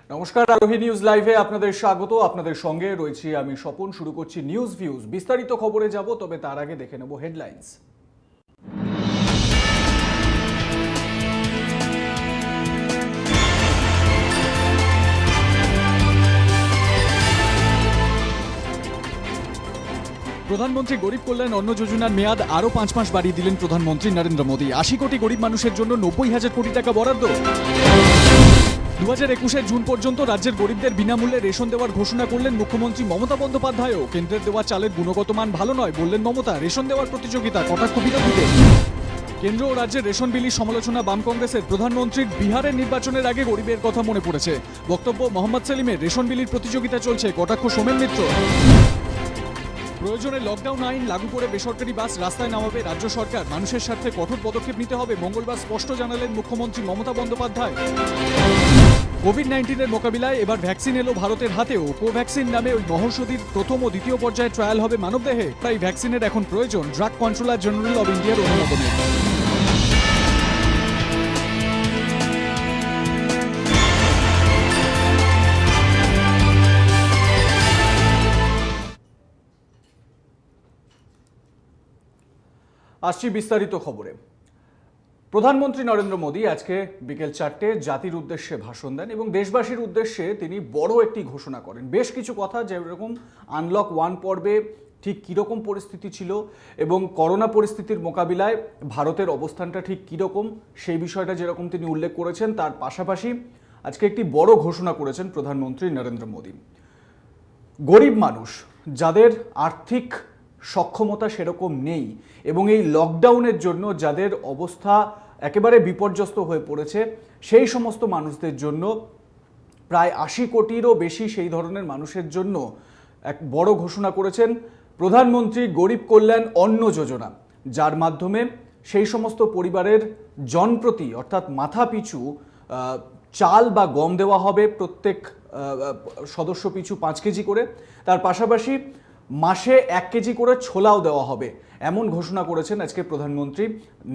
নমস্কার, আরোহী নিউজ লাইভে আপনাদের স্বাগত। আপনাদের সঙ্গে রয়েছি আমি স্বপন। শুরু করছি নিউজ ভিউজ। বিস্তারিত খবরে যাব, তবে তার আগে দেখে নেব হেডলাইন্স। প্রধানমন্ত্রী গরিব কল্যাণ অন্ন যোজনার মেয়াদ আরও 5 মাস বাড়িয়ে দিলেন প্রধানমন্ত্রী নরেন্দ্র মোদী। 80 কোটি গরিব মানুষের জন্য 90,000 কোটি টাকা বরাদ্দ। 2021 জুন পর্যন্ত রাজ্যের গরিবদের বিনামূল্যে রেশন দেওয়ার ঘোষণা করলেন মুখ্যমন্ত্রী মমতা বন্দ্যোপাধ্যায়ও। কেন্দ্রের দেওয়া চালের গুণগত মান ভালো নয় বললেন মমতা। রেশন দেওয়ার প্রতিযোগিতা, কটাক্ষ বিরোধীদের। কেন্দ্র ও রাজ্যের রেশন বিলির সমালোচনা বাম কংগ্রেসের। প্রধানমন্ত্রীর বিহারের নির্বাচনের আগে গরিবের কথা মনে পড়েছে। বক্তব্য মোহাম্মদ সেলিমের। রেশন বিলির প্রতিযোগিতা চলছে, কটাক্ষ সোমেন মিত্র। প্রয়োজনে লকডাউন আইন লাগু করে বেসরকারি বাস রাস্তায় নামাবে রাজ্য সরকার। মানুষের স্বার্থে কঠোর পদক্ষেপ নিতে হবে মঙ্গলবার স্পষ্ট জানালেন মুখ্যমন্ত্রী মমতা বন্দ্যোপাধ্যায়। কোভিড-19 মোকাবিলায় এবার ভ্যাকসিন এলো ভারতের হাতেও। কোভ্যাক্সিন নামে ওই মহৌষধির প্রথম ও দ্বিতীয় পর্যায়ে ট্রায়াল হবে মানবদেহে। তাই ভ্যাকসিনের এখন প্রয়োজন ড্রাগ কন্ট্রোলার জেনারেল অব ইন্ডিয়ার অনুমোদনের। আসছি বিস্তারিত খবরে। প্রধানমন্ত্রী নরেন্দ্র মোদী আজকে বিকেল 4টে জাতির উদ্দেশ্যে ভাষণ দেন এবং দেশবাসীর উদ্দেশ্যে তিনি বড় একটি ঘোষণা করেন। বেশ কিছু কথা, যেরকম আনলক 1 পর্বে ঠিক কীরকম পরিস্থিতি ছিল এবং করোনা পরিস্থিতির মোকাবিলায় ভারতের অবস্থানটা ঠিক কীরকম, সেই বিষয়টা যেরকম তিনি উল্লেখ করেছেন, তার পাশাপাশি আজকে একটি বড় ঘোষণা করেছেন প্রধানমন্ত্রী নরেন্দ্র মোদী। গরিব মানুষ, যাদের আর্থিক সক্ষমতা সেরকম নেই এবং এই লকডাউনের জন্য যাদের অবস্থা একেবারে বিপর্যস্ত হয়ে পড়েছে, সেই সমস্ত মানুষদের জন্য প্রায় 80 কোটিরও বেশি সেই ধরনের মানুষের জন্য এক বড় ঘোষণা করেছেন প্রধানমন্ত্রী গরিব কল্যাণ অন্ন যোজনা, যার মাধ্যমে সেই সমস্ত পরিবারের জনপ্রতি অর্থাৎ মাথা পিছু চাল বা গম দেওয়া হবে, প্রত্যেক সদস্য পিছু 5 কেজি করে। তার পাশাপাশি মাসে 1 কেজি করে ছোলাও দেওয়া হবে, এমন ঘোষণা করেছেন আজকে প্রধানমন্ত্রী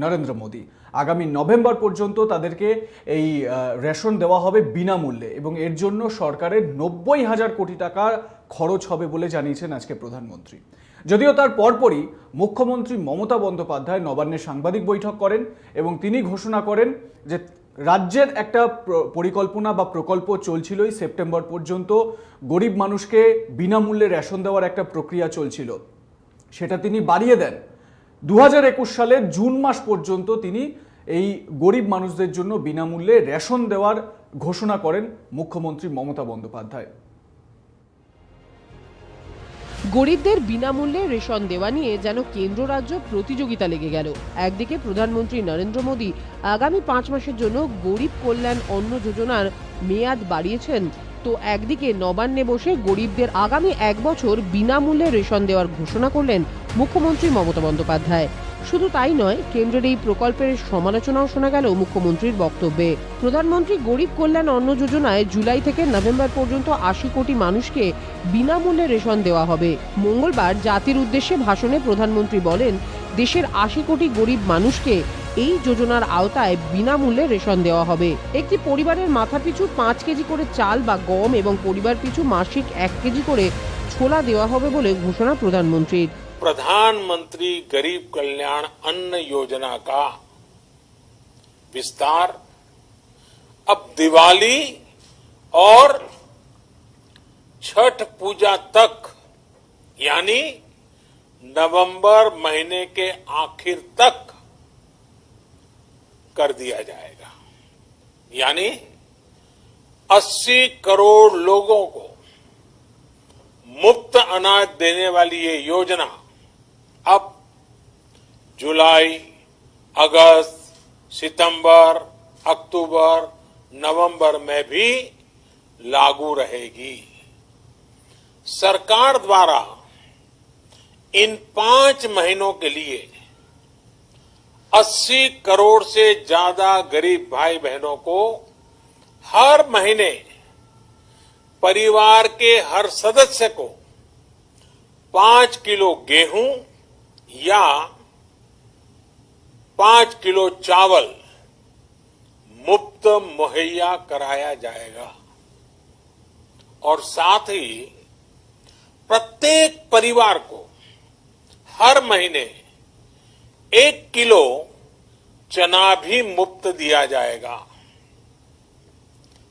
নরেন্দ্র মোদী। আগামী নভেম্বর পর্যন্ত তাদেরকে এই রেশন দেওয়া হবে বিনামূল্যে এবং এর জন্য সরকারের 90,000 কোটি টাকা খরচ হবে বলে জানিয়েছেন আজকে প্রধানমন্ত্রী। যদিও তার পরপরই মুখ্যমন্ত্রী মমতা বন্দ্যোপাধ্যায় নবান্নে সাংবাদিক বৈঠক করেন এবং তিনি ঘোষণা করেন যে রাজ্যের একটা পরিকল্পনা বা প্রকল্প চলছিলই সেপ্টেম্বর পর্যন্ত, গরিব মানুষকে বিনামূল্যে রেশন দেওয়ার একটা প্রক্রিয়া চলছিল, সেটা তিনি বাড়িয়ে দেন। 2021 সালের জুন মাস পর্যন্ত তিনি এই গরিব মানুষদের জন্য বিনামূল্যে রেশন দেওয়ার ঘোষণা করেন মুখ্যমন্ত্রী মমতা বন্দ্যোপাধ্যায়। গরিবদের বিনামূল্যে রেশন দেওয়া নিয়ে যেন কেন্দ্র রাজ্য প্রতিযোগিতা লেগে গেল। একদিকে প্রধানমন্ত্রী নরেন্দ্র মোদী আগামী 5 মাসের জন্য গরিব কল্যাণ অন্ন যোজনার মেয়াদ বাড়িয়েছেন, তো একদিকে নবান্নে বসে গরিবদের আগামী 1 বছর বিনামূল্যে রেশন দেওয়ার ঘোষণা করলেন মুখ্যমন্ত্রী মমতা বন্দ্যোপাধ্যায়। শুধু তাই নয়, কেন্দ্রের এই প্রকল্পের সমালোচনাও শোনা গেল মুখ্যমন্ত্রীর বক্তব্যে। প্রধানমন্ত্রী গরিব কল্যাণ অন্ন যোজনায় জুলাই থেকে নভেম্বর পর্যন্ত 80 কোটি মানুষকে বিনামূল্যে রেশন দেওয়া হবে। মঙ্গলবার জাতির উদ্দেশ্যে ভাষণে প্রধানমন্ত্রী বলেন, দেশের 80 কোটি গরিব মানুষকে এই যোজনার আওতায় বিনামূল্যে রেশন দেওয়া হবে। একটি পরিবারের মাথাপিছু 5 কেজি করে চাল বা গম এবং পরিবার পিছু মাসিক 1 কেজি করে ছোলা দেওয়া হবে বলে ঘোষণা প্রধানমন্ত্রীর। प्रधानमंत्री गरीब कल्याण अन्न योजना का विस्तार अब दिवाली और छठ पूजा तक यानी नवंबर महीने के आखिर तक कर दिया जाएगा। यानी 80 करोड़ लोगों को मुफ्त अनाज देने वाली ये योजना अब जुलाई, अगस्त, सितंबर, अक्टूबर, नवंबर में भी लागू रहेगी। सरकार द्वारा इन 5 महीनों के लिए 80 करोड़ से ज्यादा गरीब भाई बहनों को हर महीने परिवार के हर सदस्य को 5 किलो गेहूं या 5 किलो चावल मुफ्त मुहैया कराया जाएगा। और साथ ही प्रत्येक परिवार को हर महीने 1 किलो चना भी मुफ्त दिया जाएगा।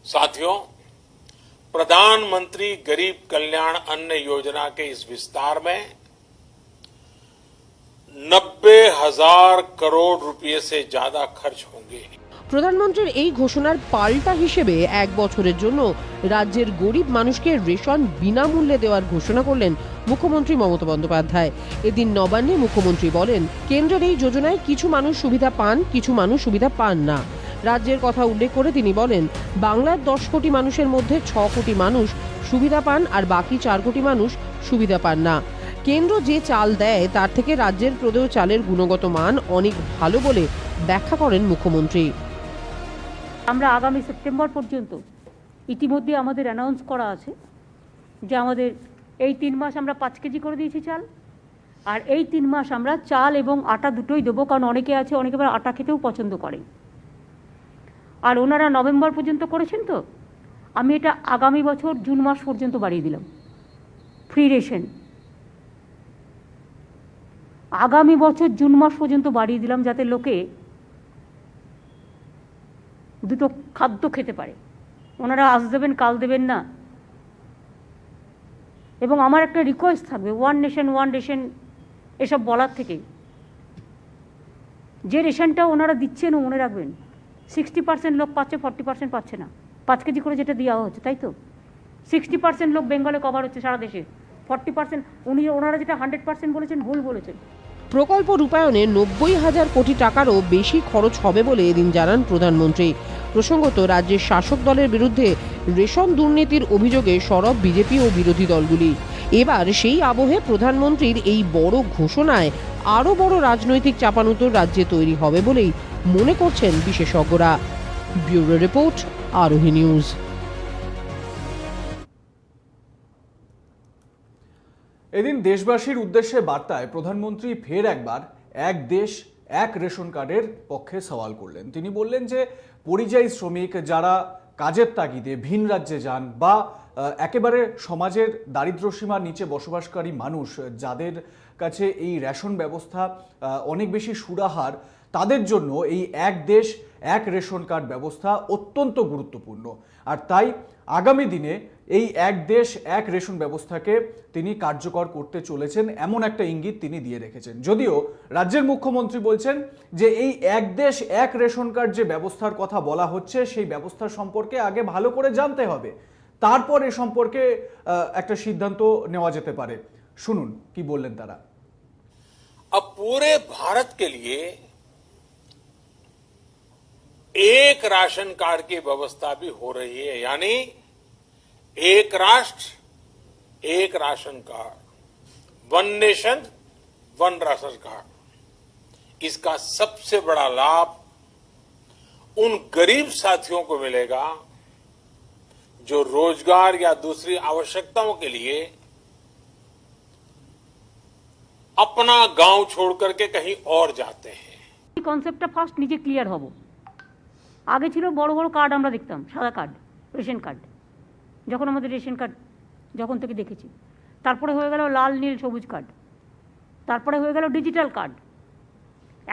साथियों, प्रधानमंत्री गरीब कल्याण अन्न योजना के इस विस्तार में 90,000 करोड़ रुपए से ज्यादा खर्च होंगे। প্রধানমন্ত্রীর এই ঘোষণার পাল্টা হিসেবে 1 বছরের জন্য রাজ্যের গরিব মানুষকে রেশন বিনামূল্যে দেওয়ার ঘোষণা করলেন মুখ্যমন্ত্রী মমতা বন্দ্যোপাধ্যায়। এদিন নবান্নে মুখ্যমন্ত্রী বলেন, কেন্দ্রের এই যোজনায় কিছু মানুষ সুবিধা পান, কিছু মানুষ সুবিধা পান না। রাজ্যের কথা উল্লেখ করে তিনি বলেন, বাংলার 10 কোটি মানুষের মধ্যে 6 কোটি মানুষ সুবিধা পান আর বাকি 4 কোটি মানুষ সুবিধা পান না। কেন্দ্র যে চাল দেয় তার থেকে রাজ্যের প্রদেয় চালের গুণগত মান অনেক ভালো বলে ব্যাখ্যা করেন মুখ্যমন্ত্রী। আমরা আগামী সেপ্টেম্বর পর্যন্ত ইতিমধ্যে আমাদের অ্যানাউন্স করা আছে যে আমাদের এই 3 মাস আমরা 5 কেজি করে দিয়েছি চাল, আর এই 3 মাস আমরা চাল এবং আটা দুটোই দেবো, কারণ অনেকে আছে অনেকে আবার আটা খেতেও পছন্দ করে। আর ওনারা নভেম্বর পর্যন্ত করেছেন, তো আমি এটা আগামী বছর জুন মাস পর্যন্ত বাড়িয়ে দিলাম ফ্রি রেশন। আগামী বছর জুন মাস পর্যন্ত বাড়িয়ে দিলাম যাতে লোকে দুটো খাদ্য খেতে পারে। ওনারা আজ দেবেন কাল দেবেন না। এবং আমার একটা রিকোয়েস্ট থাকবে, ওয়ান নেশন ওয়ান রেশন এসব বলার থেকে যে রেশনটা ওনারা দিচ্ছেন মনে রাখবেন 60% লোক পাচ্ছে, 40% পাচ্ছে না। 5 কেজি করে যেটা দেওয়া হচ্ছে, তাই তো 60% লোক বেঙ্গলে কভার হচ্ছে সারা দেশে, 40% ওনারা যেটা 100% বলেছেন ভুল বলেছেন। প্রকল্প রূপায়ণে 90,000 কোটি টাকারও বেশি খরচ হবে বলে এদিন জানান প্রধানমন্ত্রী। প্রসঙ্গত, রাজ্যের শাসক দলের বিরুদ্ধে রেশন দুর্নীতির অভিযোগে সরব বিজেপি ও বিরোধী দলগুলি। এবার সেই আবহে প্রধানমন্ত্রীর এই বড় ঘোষণায় আরও বড় রাজনৈতিক চাপানুতর রাজ্যে তৈরি হবে বলেই মনে করছেন বিশেষজ্ঞরা। ব্যুরো রিপোর্ট, আরোহী নিউজ। এদিন দেশবাসীর উদ্দেশ্যে বার্তায় প্রধানমন্ত্রী ফের একবার এক দেশ এক রেশন কার্ডের পক্ষে সওয়াল করলেন। তিনি বললেন যে পরিযায়ী শ্রমিক যারা কাজের তাগিদে ভিন রাজ্যে যান বা একেবারে সমাজের দারিদ্র্যসীমার নিচে বসবাসকারী মানুষ যাদের কাছে এই রেশন ব্যবস্থা অনেক বেশি সুরাহার, তাদের জন্য এই এক দেশ এক রেশন কার্ড ব্যবস্থা অত্যন্ত গুরুত্বপূর্ণ। আর তাই আগামী দিনে এই এক দেশ এক রেশন ব্যবস্থাকে তিনি কার্যকর করতে চলেছেন এমন একটা ইঙ্গিত তিনি দিয়ে রেখেছেন। যদিও রাজ্যের মুখ্যমন্ত্রী বলছেন যে এই এক দেশ এক রেশন কার্ড যে ব্যবস্থার কথা বলা হচ্ছে সেই ব্যবস্থা সম্পর্কে আগে ভালো করে জানতে হবে, তারপর এ সম্পর্কে একটা সিদ্ধান্ত নেওয়া যেতে পারে। শুনুন কি বললেন তারা। अब पूरे भारत के लिए एक राशन कार्ड की व्यवस्था भी हो रही है, यानी एक राष्ट्र एक ration card, one nation one ration card. इसका सबसे बड़ा लाभ उन गरीब साथियों को मिलेगा जो रोजगार या दूसरी आवश्यकताओं के लिए अपना गांव छोड़ करके कहीं और जाते हैं। এই কনসেপ্টটা ফার্স্ট নিজে ক্লিয়ার হব। আগে ছিল বড় বড় কার্ড আমরা দেখতাম, সাদা কার্ড, রেশন কার্ড, যখন আমাদের রেশন কার্ড যখন থেকে দেখেছি। তারপরে হয়ে গেল লাল নীল সবুজ কার্ড, তারপরে হয়ে গেল ডিজিটাল কার্ড।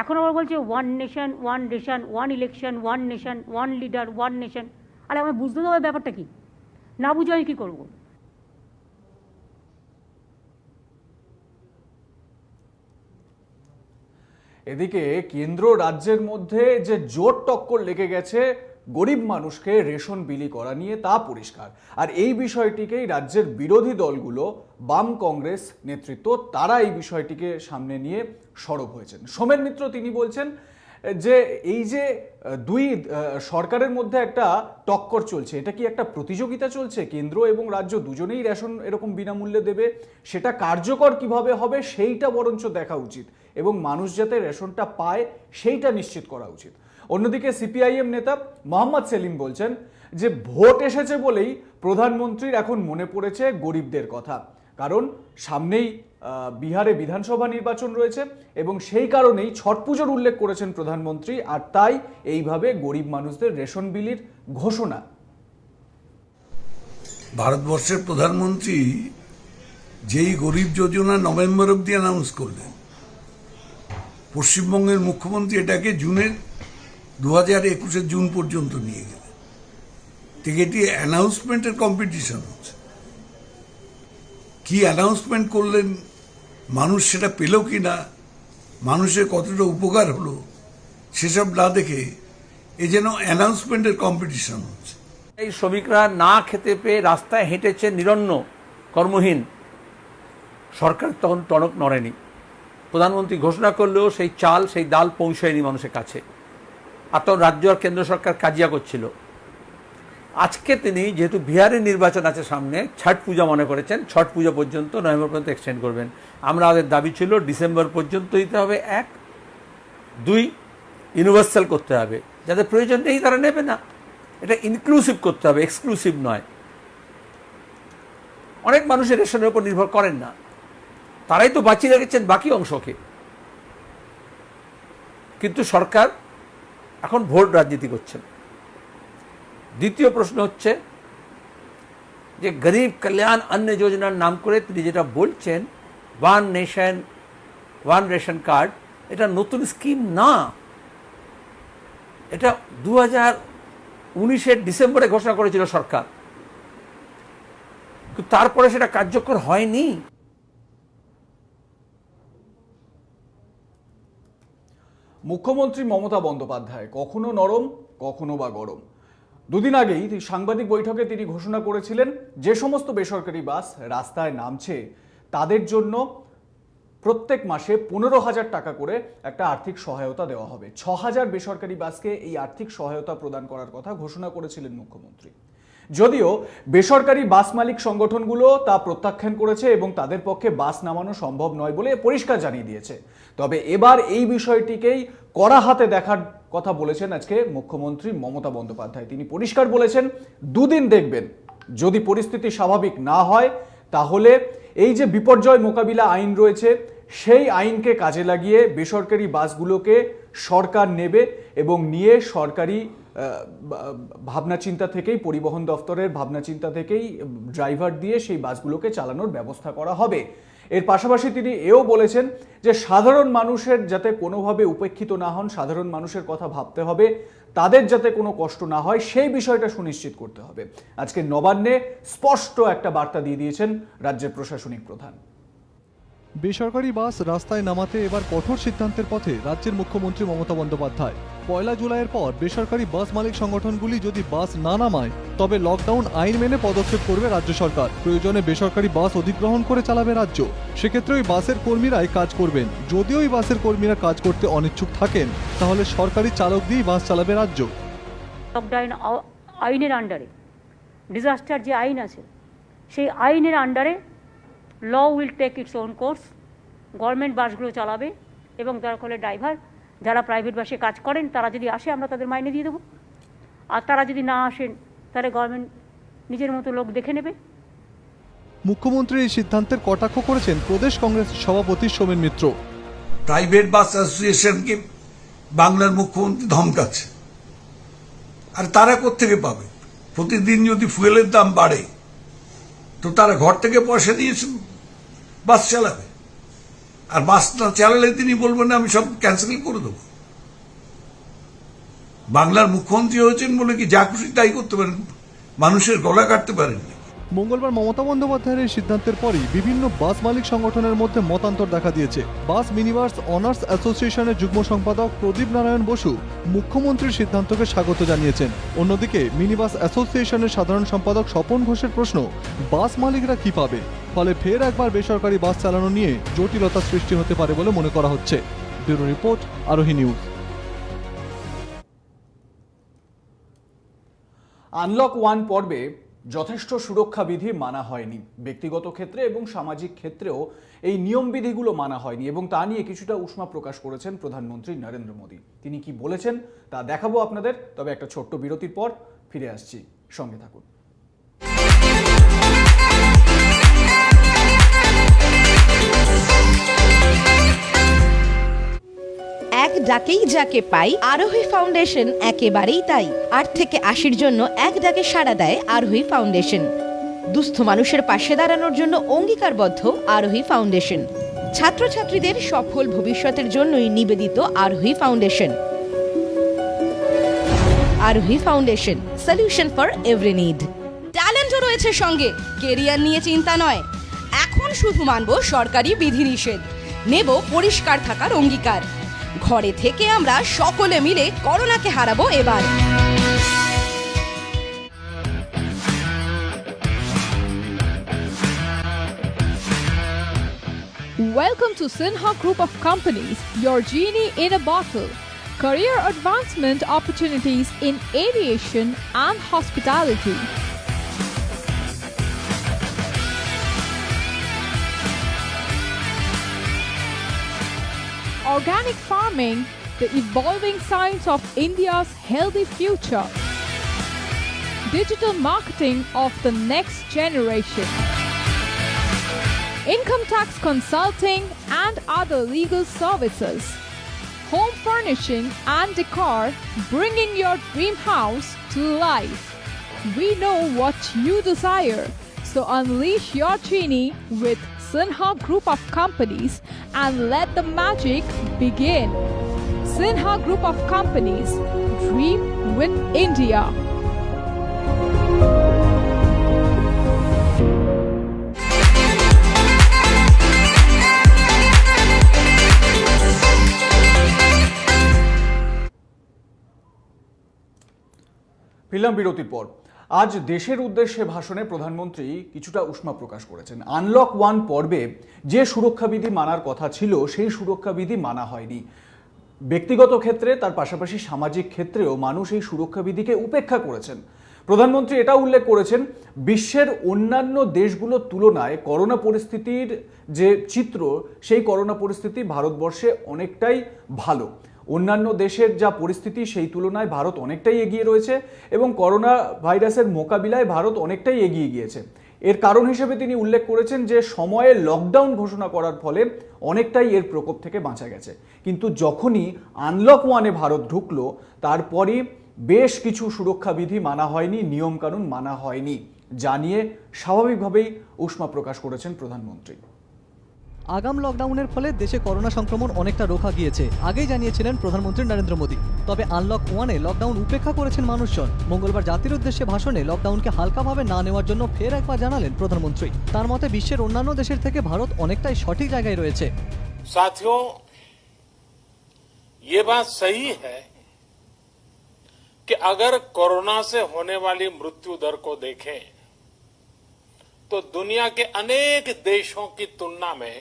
এখন আবার বলছে one nation one ration, one election, one nation, one leader, one nation. আরে আমি বুঝতে দেবো ব্যাপারটা কি, না বুঝে আমি কী করবো? এদিকে কেন্দ্র রাজ্যের মধ্যে যে জোর টক্কর লেগে গেছে গরিব মানুষকে রেশন বিলি করা নিয়ে তা পরিষ্কার। আর এই বিষয়টিকেই রাজ্যের বিরোধী দলগুলো, বাম কংগ্রেস নেতৃত্ব, তারা এই বিষয়টিকে সামনে নিয়ে সরব হয়েছেন। সোমেন মিত্র তিনি বলছেন যে এই যে দুই সরকারের মধ্যে একটা টক্কর চলছে, এটা কি একটা প্রতিযোগিতা চলছে? কেন্দ্র এবং রাজ্য দুজনেই রেশন এরকম বিনামূল্যে দেবে, সেটা কার্যকর কিভাবে হবে সেইটা বরঞ্চ দেখা উচিত এবং মানুষ যাতে রেশনটা পায় সেইটা নিশ্চিত করা উচিত। অন্যদিকে সিপিআইএম নেতা মোহাম্মদ সেলিম বলছেন যে ভোট এসেছে বলেই প্রধানমন্ত্রীর এখন মনে পড়েছে গরিবদের কথা, কারণ সামনেই বিহারে বিধানসভা নির্বাচন রয়েছে এবং সেই কারণেই ছট পুজোর উল্লেখ করেছেন প্রধানমন্ত্রী, আর তাই এইভাবে গরিব মানুষদের রেশন বিলির ঘোষণা। ভারতবর্ষের প্রধানমন্ত্রী যেই গরিব যোজনা নভেম্বর অবধি অ্যানাউন্স করলেন, পশ্চিমবঙ্গের মুখ্যমন্ত্রী এটাকে জুনের 2021 জুন পর্যন্ত নিয়ে গেলেন। ঠিক এটি অ্যানাউন্সমেন্টের কম্পিটিশন হচ্ছে। কি অ্যানাউন্সমেন্ট করলেন, মানুষ সেটা পেল কি না, মানুষের কতটা উপকার হলো, সেসব না দেখে এ যেন অ্যানাউন্সমেন্টের কম্পিটিশন হচ্ছে। এই শ্রমিকরা না খেতে পেয়ে রাস্তায় হেঁটেছে নিরন্ন, কর্মহীন। সরকার তখন টনক নড়েনি। প্রধানমন্ত্রী ঘোষণা করলেও সেই চাল, সেই ডাল পৌঁছায়নি মানুষের কাছে। আর তখন রাজ্য আর কেন্দ্র সরকার কাজিয়া করছিল। আজকে তিনি যেহেতু বিহারের নির্বাচন আছে সামনে, ছট পূজা মনে করেছেন, ছট পূজা পর্যন্ত, নভেম্বর পর্যন্ত এক্সটেন্ড করবেন। আমরা আমাদের দাবি ছিল ডিসেম্বর পর্যন্ত দিতে হবে, 1, 2 ইউনিভার্সাল করতে হবে। যাদের প্রয়োজন নেই তারা নেবে না। এটা ইনক্লুসিভ করতে হবে, এক্সক্লুসিভ নয়। অনেক মানুষের রেশনের উপর নির্ভর করেন না, তারাই তো বাঁচিয়ে রেখেছেন বাকি অংশকে। কিন্তু সরকার এখন ভোট রাজনীতি করছেন। দ্বিতীয় প্রশ্ন হচ্ছে যে গরিব কল্যাণ অন্ন যোজনার নাম করে তিনি যেটা বলছেন, one nation one ration card, এটা নতুন স্কিম না। এটা 2019 ডিসেম্বরে ঘোষণা করেছিল সরকার, কিন্তু তারপরে সেটা কার্যকর হয়নি। মুখ্যমন্ত্রী মমতা বন্দ্যোপাধ্যায় কখনো নরম, কখনো বা গরম। দুদিন আগেই সাংবাদিক বৈঠকে তিনি ঘোষণা করেছিলেন যে সমস্ত বেসরকারি বাস রাস্তায় নামছে তাদের জন্য প্রত্যেক মাসে 15,000 টাকা করে একটা আর্থিক সহায়তা দেওয়া হবে। 6,000 বেসরকারি বাসকে এই আর্থিক সহায়তা প্রদান করার কথা ঘোষণা করেছিলেন মুখ্যমন্ত্রী। যদিও বেসরকারি বাস মালিক সংগঠনগুলো তা প্রত্যাখ্যান করেছে এবং তাদের পক্ষে বাস নামানো সম্ভব নয় বলে পরিষ্কার জানিয়ে দিয়েছে। তবে এবার এই বিষয়টিকেই কড়া হাতে দেখার কথা বলেছেন আজকে মুখ্যমন্ত্রী মমতা বন্দ্যোপাধ্যায়। তিনি পরিষ্কার বলেছেন, দুদিন দেখবেন, যদি পরিস্থিতি স্বাভাবিক না হয় তাহলে এই যে বিপর্যয় মোকাবিলা আইন রয়েছে সেই আইনকে কাজে লাগিয়ে বেসরকারি বাসগুলোকে সরকার নেবে এবং নিয়ে সরকারি ভাবনা চিন্তা থেকেই, পরিবহন দপ্তরের ভাবনা চিন্তা থেকেই ড্রাইভার দিয়ে সেই বাসগুলোকে চালানোর ব্যবস্থা করা হবে। এর পাশাপাশি তিনি এও বলেছেন যে সাধারণ মানুষের যাতে কোনোভাবে উপেক্ষিত না হন, সাধারণ মানুষের কথা ভাবতে হবে, তাদের যাতে কোনো কষ্ট না হয় সেই বিষয়টা সুনিশ্চিত করতে হবে। আজকে নবান্নে স্পষ্ট একটা বার্তা দিয়ে দিয়েছেন রাজ্যের প্রশাসনিক প্রধান। বেসরকারি বাস রাস্তায় নামাতে এবার কঠোর সিদ্ধান্তের পথে রাজ্যের মুখ্যমন্ত্রী মমতা বন্দ্যোপাধ্যায়। 1 জুলাইয়ের পর বেসরকারি বাস মালিক সংগঠনগুলি যদি বাস না নামায় তবে লকডাউন আইন মেনে পদক্ষেপ করবে রাজ্য সরকার। প্রয়োজনে বেসরকারি বাস অধিগ্রহণ করে চালাবে রাজ্য। সেক্ষেত্রে ওই বাসের কর্মীরাই কাজ করবেন। যদি ওই বাসের কর্মীরা কাজ করতে অনিচ্ছুক থাকেন তাহলে সরকারি চালক দিয়েই বাস চালাবে রাজ্য। লকডাউন আইনের আন্ডারে, ডিজাস্টার যে আইন আছে সেই আইনের আন্ডারে law will take its own course. Government বাসগুলো চালাবে এবং দরকার হলে ড্রাইভার যারা প্রাইভেট বাসে কাজ করেন তারা যদি আসে আমরা তাদের মাইনে দিয়ে দেবো। আর তারা যদি না আসেন তাহলে গভর্নমেন্ট নিজের মতো লোক দেখে নেবে। মুখ্যমন্ত্রী এই সিদ্ধান্তের কটাক্ষ করেছেন প্রদেশ কংগ্রেস সভাপতি সোমেন মিত্র। প্রাইভেট বাস অ্যাসোসিয়েশনকে বাংলার মুখ্যমন্ত্রী ধমকাচ্ছে। আর তারা কোত্থেকে পাবে? প্রতিদিন যদি ফুয়েলের দাম বাড়ে তো তারা ঘর থেকে পয়সা দিয়ে বাস চালাবে। আর বাস না চালালে তিনি বলবেন আমি সব ক্যান্সেল করে দেবো। বাংলার মুখ্যমন্ত্রী হয়েছেন বলে কি যা খুশি তাই করতে পারেন? মানুষের গলা কাটতে পারেননি। মঙ্গলবার মমতা বন্দ্যোপাধ্যায়ের এই সিদ্ধান্তের পরই বিভিন্ন বাস মালিক সংগঠনের মধ্যে মতান্তর দেখা দিয়েছে। বাস মিনিবাস অনার্স অ্যাসোসিয়েশনের যুগ্ম সম্পাদক প্রদীপ নারায়ণ বসু মুখ্যমন্ত্রীর সিদ্ধান্তকে স্বাগত জানিয়েছেন। অন্যদিকে মিনিবাস অ্যাসোসিয়েশনের সাধারণ সম্পাদক স্বপন ঘোষের প্রশ্ন, বাস মালিকরা কি পাবে? ফলে ফের একবার বেসরকারি বাস চালানো নিয়ে জটিলতা সৃষ্টি হতে পারে বলে মনে করা হচ্ছে। ব্যুরো রিপোর্ট, আরোহী নিউজ। আনলক 1 পর্বে যথেষ্ট সুরক্ষা বিধি মানা হয়নি। ব্যক্তিগত ক্ষেত্রে এবং সামাজিক ক্ষেত্রেও এই নিয়মবিধিগুলো মানা হয়নি এবং তা নিয়ে কিছুটা উষ্মা প্রকাশ করেছেন প্রধানমন্ত্রী নরেন্দ্র মোদী। তিনি কি বলেছেন তা দেখাবো আপনাদের, তবে একটা ছোট্ট বিরতির পর ফিরে আসছি, সঙ্গে থাকুন। এক ডাকেই যাকে পাই, আরোহী ফাউন্ডেশন একেবারেই তাই। 8 থেকে 80-র জন্য এক ডাকে সাড়া দেয় আরোহী ফাউন্ডেশন। দুস্থ মানুষের পাশে দাঁড়ানোর জন্য অঙ্গীকারবদ্ধ আরোহী ফাউন্ডেশন। ছাত্রছাত্রীদের সফল ভবিষ্যতের জন্যই নিবেদিত Arohi foundation. Arohi foundation, solution for every need. ট্যালেন্টও রয়েছে সঙ্গে, কেরিয়ার নিয়ে চিন্তা নয়। এখন শুধু মানব সরকারি বিধিনিষেধ, নেব পরিষ্কার থাকার অঙ্গীকার। ঘরে থেকে আমরা সকলে মিলে করোনাকে হারাবো এবার। Welcome to Sinha Group of Companies, your genie in a bottle. Career advancement opportunities in aviation and hospitality. Organic farming, the evolving science of India's healthy future. Digital marketing of the next generation. Income tax consulting and other legal services. Home furnishing and decor, bringing your dream house to life. We know what you desire, so unleash your genie with Sinha Group of Companies and let the magic begin. Sinha Group of Companies, dream with India. ফিরলাম বিরতির পর। আজ দেশের উদ্দেশ্যে ভাষণে প্রধানমন্ত্রী কিছুটা উষ্মা প্রকাশ করেছেন। আনলক 1 পর্বে যে সুরক্ষাবিধি মানার কথা ছিল সেই সুরক্ষাবিধি মানা হয়নি। ব্যক্তিগত ক্ষেত্রে তার পাশাপাশি সামাজিক ক্ষেত্রেও মানুষ এই সুরক্ষাবিধিকে উপেক্ষা করেছেন। প্রধানমন্ত্রী এটা উল্লেখ করেছেন, বিশ্বের অন্যান্য দেশগুলোর তুলনায় করোনা পরিস্থিতির যে চিত্র, সেই করোনা পরিস্থিতি ভারতবর্ষে অনেকটাই ভালো। অন্যান্য দেশের যা পরিস্থিতি সেই তুলনায় ভারত অনেকটাই এগিয়ে রয়েছে এবং করোনা ভাইরাসের মোকাবিলায় ভারত অনেকটাই এগিয়ে গিয়েছে। এর কারণ হিসেবে তিনি উল্লেখ করেছেন যে সময়ে লকডাউন ঘোষণা করার ফলে অনেকটাই এর প্রকোপ থেকে বাঁচা গেছে, কিন্তু যখনই আনলক 1-এ ভারত ঢুকলো তারপরই বেশ কিছু সুরক্ষাবিধি মানা হয়নি, নিয়মকানুন মানা হয়নি, যা নিয়ে স্বাভাবিকভাবেই উষ্মা প্রকাশ করেছেন প্রধানমন্ত্রী। আগাম লকডাউনের ফলে দেশে করোনা সংক্রমণ অনেকটা রোখা গিয়েছে, আগেই জানিয়েছিলেন প্রধানমন্ত্রী নরেন্দ্র মোদী। তবে আনলক 1-এ লকডাউন উপেক্ষা করেছেন মানুষজন। মঙ্গলবার জাতির উদ্দেশ্যে ভাষণে লকডাউনকে হালকাভাবে না নেওয়ার জন্য ফের একবার জানালেন প্রধানমন্ত্রী। তার মতে বিশ্বের অন্যান্য দেশের থেকে ভারত অনেকটাই সঠিক জায়গায় রয়েছে। साथियों, ये बात सही है कि अगर कोरोना से होने वाली मृत्यु दर को देखें तो दुनिया के अनेक देशों की तुलना में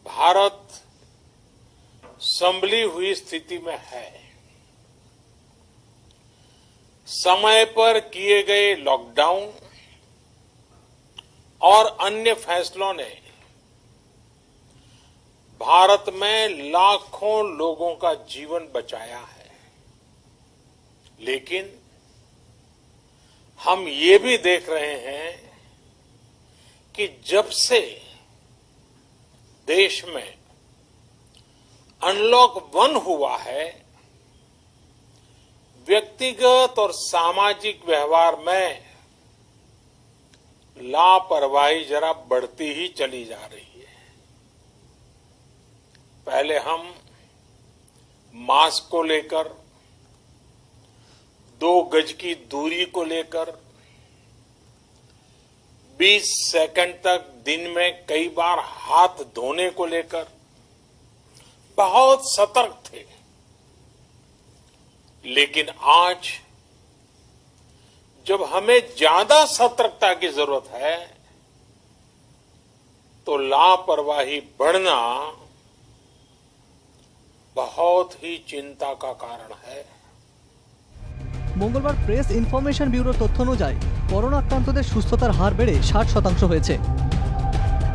भारत संभली हुई स्थिति में है। समय पर किए गए लॉकडाउन और अन्य फैसलों ने भारत में लाखों लोगों का जीवन बचाया है, लेकिन हम ये भी देख रहे हैं कि जब से देश में अनलॉक 1 हुआ है, व्यक्तिगत और सामाजिक व्यवहार में लापरवाही जरा बढ़ती ही चली जा रही है। पहले हम मास्क को लेकर, 2 गज की दूरी को लेकर 20 सेकंड तक दिन में कई बार हाथ धोने को लेकर बहुत सतर्क थे, लेकिन आज जब हमें ज्यादा सतर्कता की जरूरत है तो लापरवाही बढ़ना बहुत ही चिंता का कारण है। মঙ্গলবার প্রেস ইনফরমেশন ব্যুরোর তথ্য অনুযায়ী করোনা আক্রান্তদের সুস্থতার হার বেড়ে 60% হয়েছে।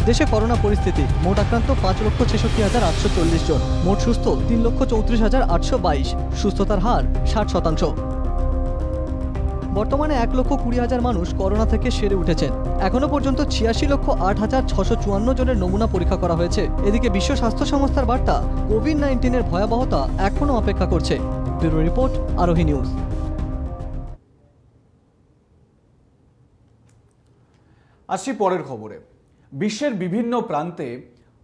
দেশে করোনা পরিস্থিতি: মোট আক্রান্ত 5,66,840 জন, মোট সুস্থ 3,34,822, সুস্থতার হার 60%। বর্তমানে 1,20,000 মানুষ করোনা থেকে সেরে উঠেছেন। এখনো পর্যন্ত 86,08,654 জনের নমুনা পরীক্ষা করা হয়েছে। এদিকে বিশ্ব স্বাস্থ্য সংস্থার বার্তা, কোভিড-19-এর ভয়াবহতা এখনো অপেক্ষা করছে। ব্যুরো রিপোর্ট, আরোহী নিউজ। আসছি পরের খবরে। বিশ্বের বিভিন্ন প্রান্তে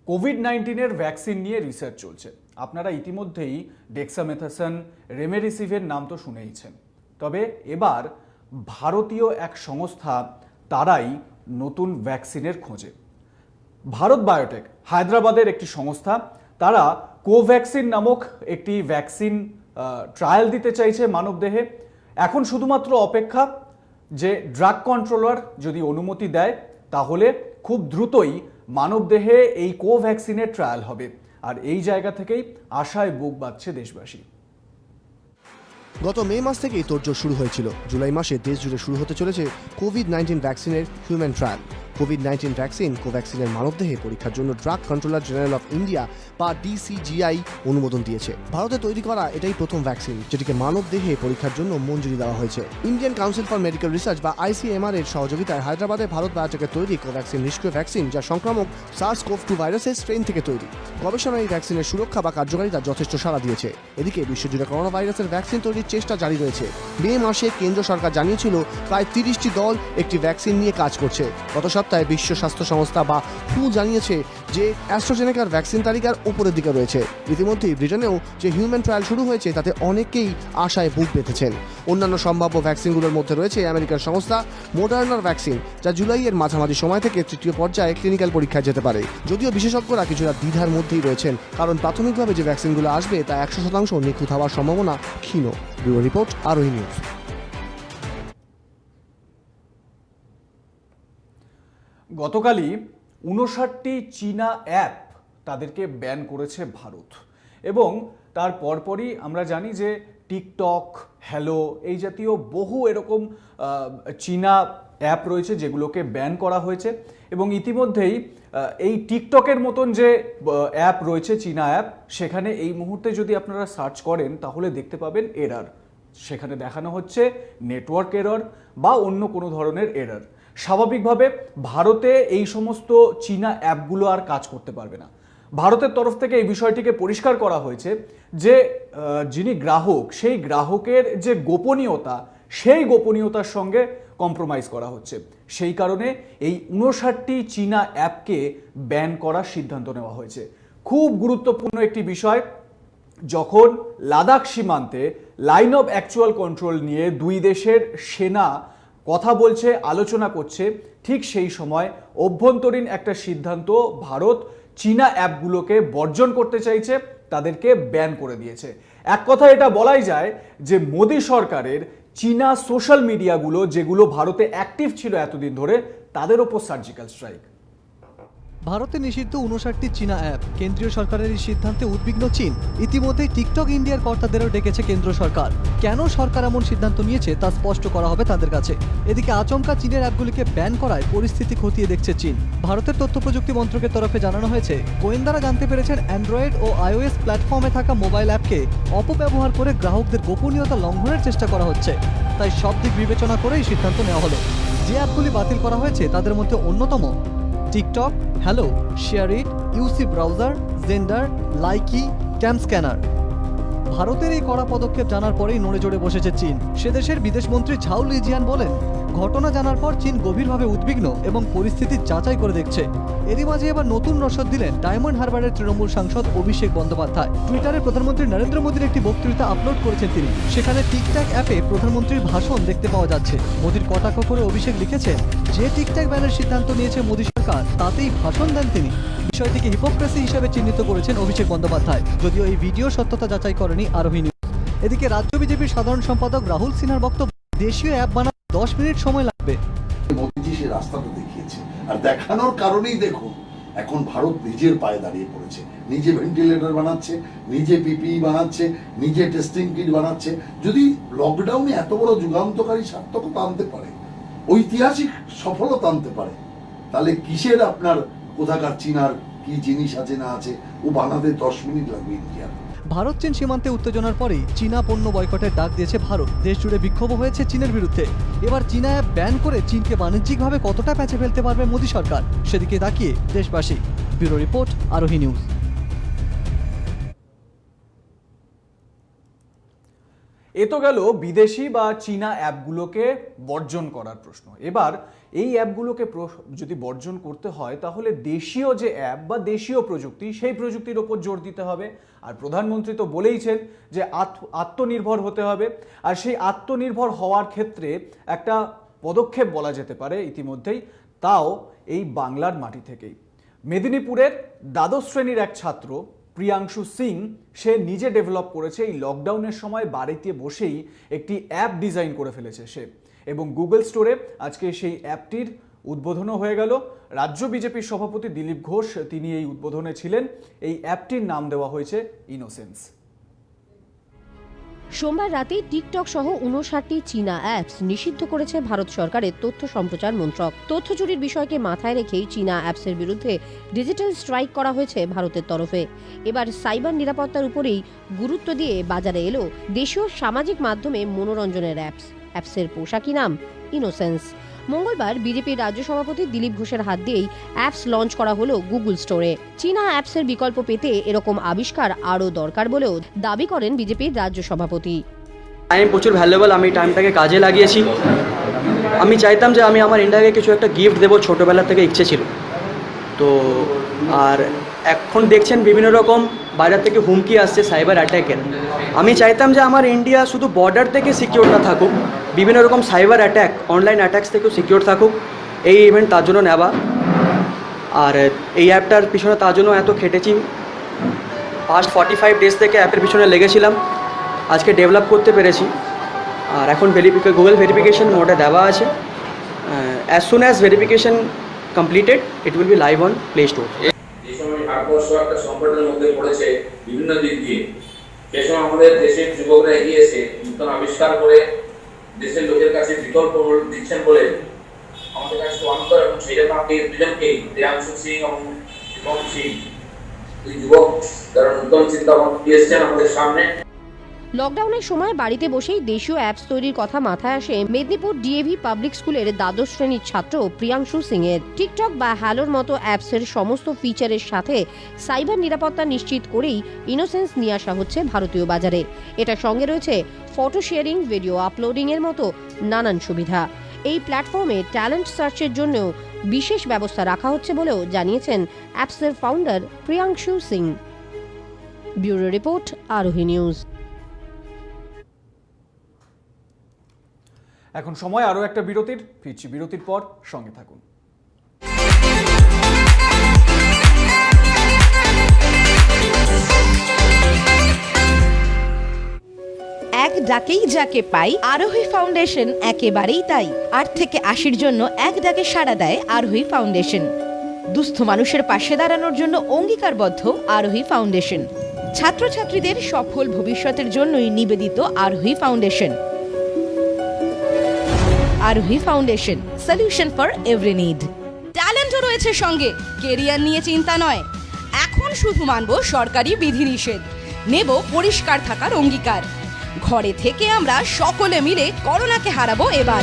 কোভিড-19 ভ্যাকসিন নিয়ে রিসার্চ চলছে। আপনারা ইতিমধ্যেই ডেক্সামেথাসন, রেমডেসিভির নাম তো শুনেইছেন। তবে এবার ভারতীয় এক সংস্থা তারাই নতুন ভ্যাকসিনের খোঁজে। ভারত বায়োটেক হায়দ্রাবাদের একটি সংস্থা, তারা কোভ্যাক্সিন নামক একটি ভ্যাকসিন ট্রায়াল দিতে চাইছে মানবদেহে। এখন শুধুমাত্র অপেক্ষা যে ড্রাগ কন্ট্রোলার যদি অনুমতি দেয় তাহলে খুব দ্রুতই মানবদেহে এই কোভ্যাক্সিনের ট্রায়াল হবে। আর এই জায়গা থেকেই আশায় বুক বাঁধছে দেশবাসী। গত মে মাস থেকেই তোড়জোড় শুরু হয়েছিল। জুলাই মাসে দেশ জুড়ে শুরু হতে চলেছে কোভিড-19 ভ্যাকসিনের হিউম্যান ট্রায়াল। কোভিড-19 ভ্যাকসিন কোভ্যাক্সিনের মানবদেহে পরীক্ষার জন্য drug controller general of India বা DCGI অনুমোদন দিয়েছে। ভারতে তৈরি করা এটাই প্রথম ভ্যাকসিন যেটিকে মানবদেহে পরীক্ষার জন্য মঞ্জুরি দেওয়া হয়েছে। Indian council for medical research বা ICMR এর সহযোগিতায় হায়দ্রাবাদে ভারত বায়োটেকের তৈরি কোভ্যাক্সিন নিষ্ক্রিয় ভ্যাকসিন, যা সংক্রামক SARS-CoV-2 ভাইরাসের স্ট্রেন থেকে তৈরি। গবেষণায় এই ভ্যাকসিনের সুরক্ষা বা কার্যকারিতা যথেষ্ট সাড়া দিয়েছে। এদিকে বিশ্বজুড়ে করোনা ভাইরাসের ভ্যাকসিন তৈরির চেষ্টা জারি রয়েছে। মে মাসে কেন্দ্র সরকার জানিয়েছিল প্রায় 30টি দল একটি ভ্যাকসিন নিয়ে কাজ করছে। গত সপ্তাহে বিশ্ব স্বাস্থ্য সংস্থা বা WHO জানিয়েছে যে অ্যাস্ট্রাজেনেকার ভ্যাকসিন তালিকার উপরের দিকে রয়েছে। ইতিমধ্যেই ব্রিটেনেও যে হিউম্যান ট্রায়াল শুরু হয়েছে তাতে অনেকেই আশায় বুক বেঁধেছেন। অন্যান্য সম্ভাব্য ভ্যাকসিনগুলোর মধ্যে রয়েছে আমেরিকার সংস্থা মডার্নার ভ্যাকসিন, যা জুলাইয়ের মাঝামাঝি সময় থেকে তৃতীয় পর্যায়ে ক্লিনিক্যাল পরীক্ষায় যেতে পারে। যদিও বিশেষজ্ঞরা কিছুটা দ্বিধার মধ্যেই রয়েছেন, কারণ প্রাথমিকভাবে যে ভ্যাকসিনগুলো আসবে তা 100% নিখুঁত হওয়ার সম্ভাবনা ক্ষীণ। ব্যুরো রিপোর্ট, আরোহী নিউজ। গতকালই 59টি চীনা অ্যাপ তাদেরকে ব্যান করেছে ভারত, এবং তার পরপরই আমরা জানি যে টিকটক, হ্যালো এই জাতীয় বহু এরকম চীনা অ্যাপ রয়েছে যেগুলোকে ব্যান করা হয়েছে। এবং ইতিমধ্যেই এই টিকটকের মতন যে অ্যাপ রয়েছে চীনা অ্যাপ, সেখানে এই মুহূর্তে যদি আপনারা সার্চ করেন তাহলে দেখতে পাবেন এরর। সেখানে দেখানো হচ্ছে নেটওয়ার্ক এরর বা অন্য কোনো ধরনের এরর। স্বাভাবিকভাবে ভারতে এই সমস্ত চীনা অ্যাপগুলো আর কাজ করতে পারবে না। ভারতের তরফ থেকে এই বিষয়টিকে পরিষ্কার করা হয়েছে যে যিনি গ্রাহক, সেই গ্রাহকের যে গোপনীয়তা, সেই গোপনীয়তার সঙ্গে কম্প্রোমাইজ করা হচ্ছে। সেই কারণে এই 59টি চীনা অ্যাপকে ব্যান করার সিদ্ধান্ত নেওয়া হয়েছে। খুব গুরুত্বপূর্ণ একটি বিষয়, যখন লাদাখ সীমান্তে লাইন অফ অ্যাকচুয়াল কন্ট্রোল নিয়ে দুই দেশের সেনা কথা বলছে, আলোচনা করছে, ঠিক সেই সময় অভ্যন্তরীণ একটা সিদ্ধান্ত ভারত চীনা অ্যাপগুলোকে বর্জন করতে চাইছে, তাদেরকে ব্যান করে দিয়েছে। এক কথা এটা বলাই যায় যে মোদি সরকারের চীনা সোশ্যাল মিডিয়াগুলো যেগুলো ভারতে অ্যাক্টিভ ছিল এতদিন ধরে, তাদের ওপর সার্জিক্যাল স্ট্রাইক। ভারতে নিষিদ্ধ 59টি চীনা অ্যাপ, কেন্দ্রীয় সরকারের এই সিদ্ধান্তে উদ্বিগ্ন চীন। ইতিমধ্যেই টিকটক ইন্ডিয়ার কর্তাদেরও ডেকেছে কেন্দ্র সরকার। কেন সরকার এমন সিদ্ধান্ত নিয়েছে তা স্পষ্ট করা হবে তাদের কাছে। এদিকে আচমকা চীনের অ্যাপগুলিকে ব্যান করায় পরিস্থিতি খতিয়ে দেখছে চীন। ভারতের তথ্য প্রযুক্তি মন্ত্রকের তরফে জানানো হয়েছে, গোয়েন্দারা জানতে পেরেছেন অ্যান্ড্রয়েড ও iOS প্ল্যাটফর্মে থাকা মোবাইল অ্যাপকে অপব্যবহার করে গ্রাহকদের গোপনীয়তা লঙ্ঘনের চেষ্টা করা হচ্ছে। তাই সব দিক বিবেচনা করেই সিদ্ধান্ত নেওয়া হলো। যে অ্যাপগুলি বাতিল করা হয়েছে তাদের মধ্যে অন্যতম TikTok, Helo, SHAREit, UC Browser, Xender, Likee, CamScanner. ভারতের এই কড়া পদক্ষেপ জানার পরেই নড়ে চড়ে বসেছে চীন। সে দেশের বিদেশমন্ত্রী ঝাও লিজিয়ান বলেন, ঘটনা জানার পর চীন গভীরভাবে উদ্বিগ্ন এবং পরিস্থিতি যাচাই করে দেখছে। এরই মাঝে এবার নতুন রসদ দিলেন ডায়মন্ড হারবারের তৃণমূল সাংসদ অভিষেক বন্দ্যোপাধ্যায়। টুইটারে প্রধানমন্ত্রী নরেন্দ্র মোদীর একটি বক্তৃতা আপলোড করেছেন তিনি। সেখানে টিকটক অ্যাপে প্রধানমন্ত্রীর ভাষণ দেখতে পাওয়া যাচ্ছে। মোদীর কটাক্ষ করে অভিষেক লিখেছেন, যে টিকটক ব্যানের সিদ্ধান্ত নিয়েছে মোদী সরকার তাতেই ভাষণ দেন তিনি। বিষয়টিকে হিপোক্রেসি হিসেবে চিহ্নিত করেছেন অভিষেক বন্দ্যোপাধ্যায়, যদিও এই ভিডিও সত্যতা যাচাই করেনি আরোহী নিউজ। এদিকে রাজ্য বিজেপির সাধারণ সম্পাদক রাহুল সিনহার বক্তব্য, দেশীয় অ্যাপ বানাতে 10 মিনিট সময় লাগবে। মোদীজি সে রাস্তাটা দেখিয়েছে, আর দেখানোর কারণেই দেখুন এখন ভারত নিজের পায়ে দাঁড়িয়ে পড়েছে। নিজে ভেন্টিলেটর বানাচ্ছে, নিজে পিপিই বানাচ্ছে, নিজে টেস্টিং কিট বানাচ্ছে। যদি লকডাউনে এত বড় যুগান্তকারী সার্থকতা আনতে পারে, ঐতিহাসিক সফলতা আনতে পারে, তাহলে কিসের আপনার কোথাকার চীনার কি জিনিস আছে না আছে ও বানাতে 10 মিনিট লাগবে ইন্ডিয়ার। ভারত চীন সীমান্তে উত্তেজনার পরেই চীনা পণ্য বয়কটের ডাক দিয়েছে ভারত। দেশ জুড়ে বিক্ষোভ হয়েছে চীনের বিরুদ্ধে। এবার চীনা অ্যাপ ব্যান করে চীনকে বাণিজ্যিকভাবে কতটা প্যাঁচে ফেলতে পারবে মোদী সরকার, সেদিকে তাকিয়ে দেশবাসী। ব্যুরো রিপোর্ট, আরোহী নিউজ। এ তো গেল বিদেশি বা চীনা অ্যাপগুলোকে বর্জন করার প্রশ্ন। এবার এই অ্যাপগুলোকে যদি বর্জন করতে হয় তাহলে দেশীয় যে অ্যাপ বা দেশীয় প্রযুক্তি সেই প্রযুক্তির ওপর জোর দিতে হবে। আর প্রধানমন্ত্রী তো বলেইছেন যে আত্মনির্ভর হতে হবে, আর সেই আত্মনির্ভর হওয়ার ক্ষেত্রে একটা পদক্ষেপ বলা যেতে পারে ইতিমধ্যেই, তাও এই বাংলার মাটি থেকেই। মেদিনীপুরের দ্বাদশ শ্রেণীর এক ছাত্র প্রিয়াংশু সিং সে নিজে ডেভেলপ করেছে, এই লকডাউনের সময় বাড়িতে বসেই একটি অ্যাপ ডিজাইন করে ফেলেছে সে, এবং গুগল স্টোরে আজকে সেই অ্যাপটির উদ্বোধনও হয়ে গেল। রাজ্য বিজেপির সভাপতি দিলীপ ঘোষ তিনি এই উদ্বোধনে ছিলেন। এই অ্যাপটির নাম দেওয়া হয়েছে ইনোসেন্স। সোমবার রাতে টিকটক সহ 59টি চীনা অ্যাপস নিষিদ্ধ করেছে ভারত সরকারের তথ্য সম্প্রচার মন্ত্রক। তথ্য চুরির বিষয়কে মাথায় রেখেই চীনা অ্যাপসের বিরুদ্ধে ডিজিটাল স্ট্রাইক করা হয়েছে ভারতের তরফে। এবার সাইবার নিরাপত্তার উপরেই গুরুত্ব দিয়ে বাজারে এলো দেশীয় সামাজিক মাধ্যমে মনোরঞ্জনের অ্যাপসের পোশাকি নাম ইনোসেন্স। মঙ্গলবার বিজেপির রাজ্য সভাপতি দিলীপ ঘোষের হাত দিয়েই অ্যাপস লঞ্চ করা হলো গুগল স্টোরে। চীনা অ্যাপসের বিকল্প পেতে এরকম আবিষ্কার আরও দরকার বলেও দাবি করেন বিজেপির রাজ্য সভাপতি। টাইম প্রচুর ভ্যালুয়েবল, আমি টাইমটাকে কাজে লাগিয়েছি। আমি চাইতাম যে আমি আমার ইন্ডিয়াকে কিছু একটা গিফট দেবো, ছোটোবেলা থেকে ইচ্ছে ছিল। তো আর এখন দেখছেন বিভিন্ন রকম বাইরে থেকে হুমকি আসছে সাইবার অ্যাট্যাকের। আমি চাইতাম যে আমার ইন্ডিয়া শুধু বর্ডার থেকে সিকিউর না থাকুক, বিভিন্ন রকম সাইবার অ্যাট্যাক, অনলাইন অ্যাট্যাকস থেকেও সিকিউর থাকুক। এই ইভেন্ট তার জন্য নেওয়া, আর এই অ্যাপটার পিছনে তার জন্য এত খেটেছি। ফার্স্ট 45 ডেজ থেকে অ্যাপের পিছনে লেগেছিলাম, আজকে ডেভেলপ করতে পেরেছি। আর এখন গুগল ভেরিফিকেশন মোডে দেওয়া আছে। As soon as verification completed it will be live on play store. যে সময় ভারতবর্ষ একটা সংকটের মধ্যে পড়েছে বিভিন্ন দিক দিয়ে, সে সময় আমাদের দেশের যুবকরা এগিয়ে এসে নতুন আবিষ্কার করে দেশের লোকের কাছে বিকল্প দিচ্ছেন বলে আমাদের কাছে অন্তর, এবং সেই জন্য আমাকে দুজনকেই প্রিয়াংশু সিং এবং শিবম সিং, দুই যুবক যারা নতুন চিন্তা ভাবনা নিয়ে এসেছেন আমাদের সামনে। লকডাউনের সময় বাড়িতে বসেই দেশীয় অ্যাপস তৈরির কথা মাথায় আসে মেদিনীপুর ডিএভি পাবলিক স্কুলের দ্বাদশ শ্রেণীর ছাত্র প্রিয়াংশু সিং এর। টিকটক বা হ্যালোর মতো অ্যাপসের সমস্ত ফিচারের সাথে সাইবার নিরাপত্তা নিশ্চিত করেই ইনোসেন্স নিয়ে আসা হচ্ছে ভারতীয় বাজারে। এটার সঙ্গে রয়েছে ফটো শেয়ারিং, ভিডিও আপলোডিং এর মতো নানান সুবিধা। এই প্ল্যাটফর্মে ট্যালেন্ট সার্চের জন্য বিশেষ ব্যবস্থা রাখা হচ্ছে বলেও জানিয়েছেন অ্যাপসের founder Priyanshu Singh. Bureau report, আরোহী নিউজ। এখন সময় আরও একটা বিরতির, ফিরছি বিরতির পর, সঙ্গে থাকুন। এক ডাকেই যাকে পাই, আরোহী ফাউন্ডেশন একেবারেই তাই। 8 থেকে 80-র জন্য এক ডাকে সাড়া দেয় আরোহী ফাউন্ডেশন। দুস্থ মানুষের পাশে দাঁড়ানোর জন্য অঙ্গীকারবদ্ধ আরোহী ফাউন্ডেশন। ছাত্রছাত্রীদের সফল ভবিষ্যতের জন্যই নিবেদিত Arohi foundation. Arohi foundation, solution for every need. ট্যালেন্টও রয়েছে সঙ্গে, কেরিয়ার নিয়ে চিন্তা নয়। এখন শুধু মানব সরকারি বিধিনিষেধ, নেব পরিষ্কার থাকার অঙ্গীকার। ঘরে থেকে আমরা সকলে মিলে করোনাকে হারাবো এবার।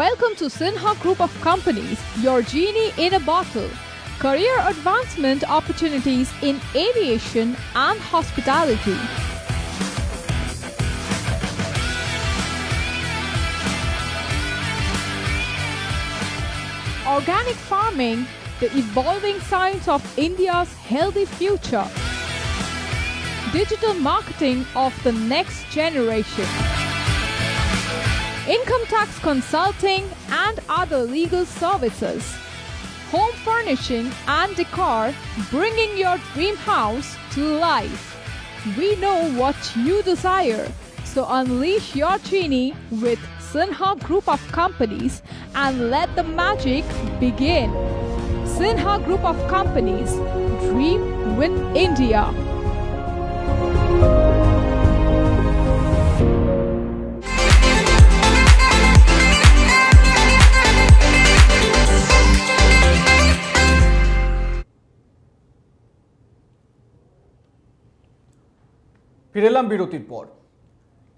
Welcome to Sinha Group of Companies, your genie in a bottle. Career advancement opportunities in aviation and hospitality. Organic farming, the evolving science of India's healthy future. Digital marketing of the next generation. Income tax consulting and other legal services. Home furnishing and decor, bringing your dream house to life. We know what you desire, so unleash your genie with Sinha Group of Companies and let the magic begin. Sinha Group of Companies, dream with India. ফিরে এলাম বিরতির পর।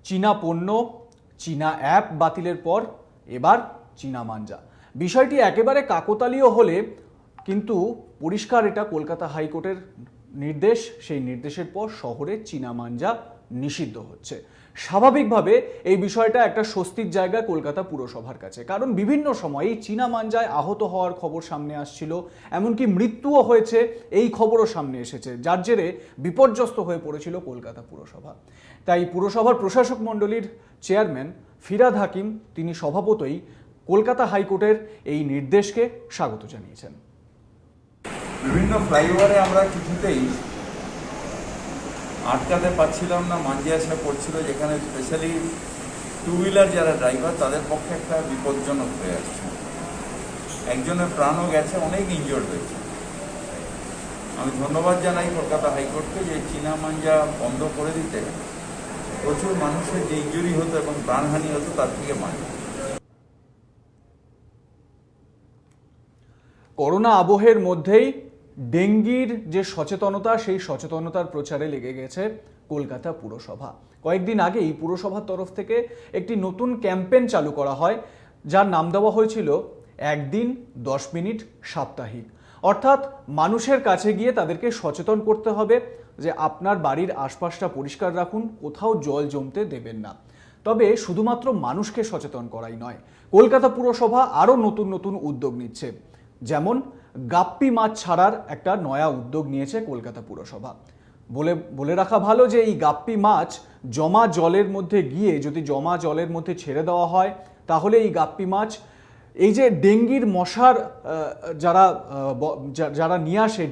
চীনা পণ্য, চীনা app বাতিলের পর এবার চীনা মাঞ্জা। বিষয়টি একেবারে কাকতালীয় হলে কিন্তু পরিষ্কার এটা কলকাতা হাইকোর্টের নির্দেশ, সেই নির্দেশের পর শহরে চীনা মাঞ্জা নিষিদ্ধ হচ্ছে। স্বাভাবিকভাবে এই বিষয়টা একটা স্বস্তির জায়গা কলকাতা পুরসভার কাছে, কারণ বিভিন্ন সময় এই চীনা মাঞ্জায় আহত হওয়ার খবর সামনে আসছিল, এমনকি মৃত্যুও হয়েছে এই খবরও সামনে এসেছে, যার জেরে বিপর্যস্ত হয়ে পড়েছিল কলকাতা পুরসভা। তাই পুরসভার প্রশাসক মণ্ডলীর চেয়ারম্যান ফিরহাদ হাকিম তিনি স্বভাবতই কলকাতা হাইকোর্টের এই নির্দেশকে স্বাগত জানিয়েছেন। বিভিন্ন ফ্লাইওভারে আমরা কিছুতেই আটকাতে পারছিলাম না, মাঞ্জা এসে পড়ছিল, যেখানে স্পেশালি টু হুইলার যারা ড্রাইভার তাদের পক্ষে একটা বিপজ্জনক হয়ে আসছে। একজনের প্রাণও গেছে, অনেক ইনজোর্ড হয়েছে। আমি ধন্যবাদ জানাই কলকাতা হাইকোর্টকে যে চীনা মাঞ্জা বন্ধ করে দিতে প্রচুর মানুষের যে ইনজুরি হতো এবং প্রাণহানি হতো তার থেকে বাঁচে। করোনা আবহের মধ্যেই ডেঙ্গির যে সচেতনতা, সেই সচেতনতার প্রচারে লেগে গেছে কলকাতা পুরসভা। কয়েকদিন আগেই পুরসভার তরফ থেকে একটি নতুন ক্যাম্পেইন চালু করা হয়, যার নাম দেওয়া হয়েছিল 1 দিন 10 মিনিট সাপ্তাহিক। অর্থাৎ মানুষের কাছে গিয়ে তাদেরকে সচেতন করতে হবে যে আপনার বাড়ির আশপাশটা পরিষ্কার রাখুন, কোথাও জল জমতে দেবেন না। তবে শুধুমাত্র মানুষকে সচেতন করাই নয়, কলকাতা পুরসভা আরও নতুন নতুন উদ্যোগ নিচ্ছে। যেমন গাপ্পি মাছ ছাড়ার একটা নয়া উদ্যোগ নিয়েছে কলকাতা পুরসভা। বলে রাখা ভালো যে এই গাপ্পি মাছ জমা জলের মধ্যে গিয়ে যদি জমা জলের মধ্যে ছেড়ে দেওয়া হয়, তাহলে এই গাপ্পি মাছ এই যে ডেঙ্গির মশার যারা নিয়ে আসে,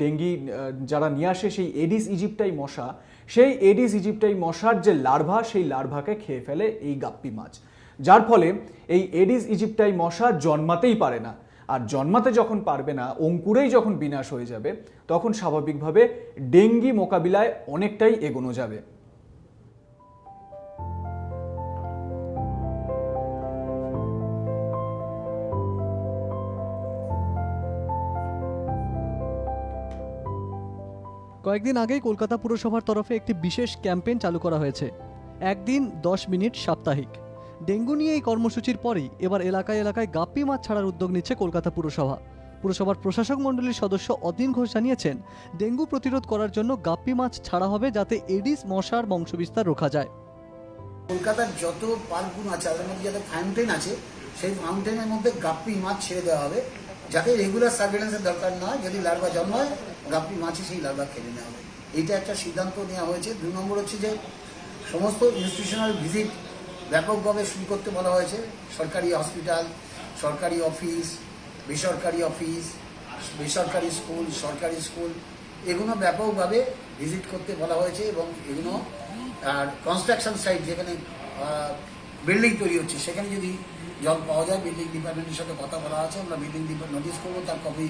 যারা নিয়ে আসে সেই এডিস ইজিপ্টাই মশা, সেই এডিস ইজিপ্টাই মশার যে লার্ভা, সেই লার্ভাকে খেয়ে ফেলে এই গাপ্পি মাছ, যার ফলে এই এডিস ইজিপ্টাই মশা জন্মাতেই পারে না। আর জন্মাতে যখন পারবে না, অঙ্কুরেই যখন বিনাশ হয়ে যাবে, তখন স্বাভাবিকভাবে ডেঙ্গি মোকাবিলায় অনেকটাই এগোনো যাবে। কয়েকদিন আগেই কলকাতা পুরসভার তরফে একটি বিশেষ ক্যাম্পেইন চালু করা হয়েছে, 1 দিন 10 মিনিট সাপ্তাহিক। ডেঙ্গু নিয়ে এই কর্মসূচির পরেই এবার এলাকায় এলাকায় গাপ্পি মাছ ছাড়ার উদ্যোগ নিচ্ছে কলকাতা পুরসভা। পুরসভার প্রশাসক মণ্ডলীর সদস্য অতীন ঘোষ জানিয়েছেন, ডেঙ্গু প্রতিরোধ করার জন্য গাপ্পি মাছ ছাড়া হবে যাতে এডিস মশার বংশবিস্তার রোখা যায়। কলকাতার যত পার্কগুলো আছে তাদের মধ্যে যাতে ফাউন্টেন আছে, সেই ফাউন্টেনের মধ্যে গাপ্পি মাছ ছেড়ে দেওয়া হবে, যাতে রেগুলার সার্ভেলেন্সের দরকার নয়। যদি লার্ভা জন্মায়, গাপ্পি মাছই সেই লার্ভা খেলে নেওয়া হবে। এইটা একটা সিদ্ধান্ত নেওয়া হয়েছে। 2 নম্বর হচ্ছে যে সমস্ত ইনস্টিটিউশনাল ভিজিট ব্যাপকভাবে শুরু করতে বলা হয়েছে। সরকারি হসপিটাল, সরকারি অফিস, বেসরকারি অফিস, বেসরকারি স্কুল, সরকারি স্কুল, এগুলো ব্যাপকভাবে ভিজিট করতে বলা হয়েছে। এবং এগুলো আর কনস্ট্রাকশন সাইট, যেখানে বিল্ডিং তৈরি হচ্ছে, সেখানে যদি জল পাওয়া যায়, বিল্ডিং ডিপার্টমেন্টের সাথে কথা বলা আছে। আমরা বিল্ডিং ডিপার্টমেন্ট নোটিশ করবো, তার কপি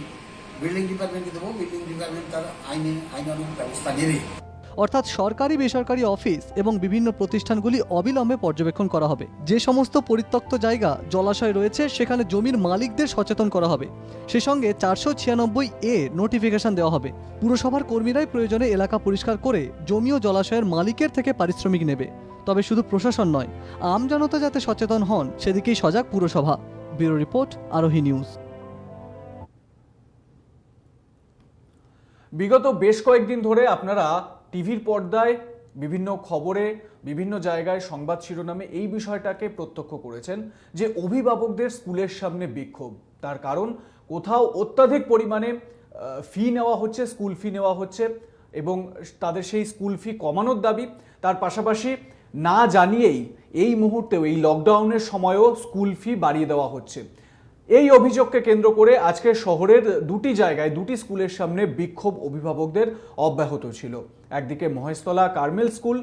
বিল্ডিং ডিপার্টমেন্টকে দেবো। বিল্ডিং ডিপার্টমেন্ট তার আইনানুগ ব্যবস্থা নেবে। অর্থাৎ সরকারি বেসরকারি অফিস এবং বিভিন্ন প্রতিষ্ঠানগুলি অবিলম্বে পর্যবেক্ষণ করা হবে। যে সমস্ত পরিত্যক্ত জায়গা, জলাশয় রয়েছে, সেখানে জমির মালিকদের সচেতন করা হবে। সে সঙ্গে 496A নোটিফিকেশন দেওয়া হবে। পুরসভার কর্মীরাই প্রয়োজনে এলাকা পরিষ্কার করে জমি ও জলাশয়ের মালিকের থেকে পারিশ্রমিক নেবে। তবে শুধু প্রশাসন নয়, আমজনতা যাতে সচেতন হন সেদিকেই সজাগ পুরসভা। ব্যুরো রিপোর্ট, আরোহী নিউজ। বিগত বেশ কয়েকদিন ধরে আপনারা টিভির পর্দায় বিভিন্ন খবরে, বিভিন্ন জায়গায় সংবাদ শিরোনামে এই বিষয়টাকে প্রত্যক্ষ করেছেন যে অভিভাবকদের স্কুলের সামনে বিক্ষোভ। তার কারণ কোথাও অত্যাধিক পরিমাণে ফি নেওয়া হচ্ছে, স্কুল ফি নেওয়া হচ্ছে, এবং তাদের সেই স্কুল ফি কমানোর দাবি। তার পাশাপাশি না জানিয়েই এই মুহূর্তেও, এই লকডাউনের সময়ও স্কুল ফি বাড়িয়ে দেওয়া হচ্ছে। এই অভিযোগকে কেন্দ্র করে আজকে শহরের 2টি জায়গায় 2টি স্কুলের সামনে বিক্ষোভ অভিভাবকদের অব্যাহত ছিল। একদিকে মহেশতলা কার্মেল স্কুল,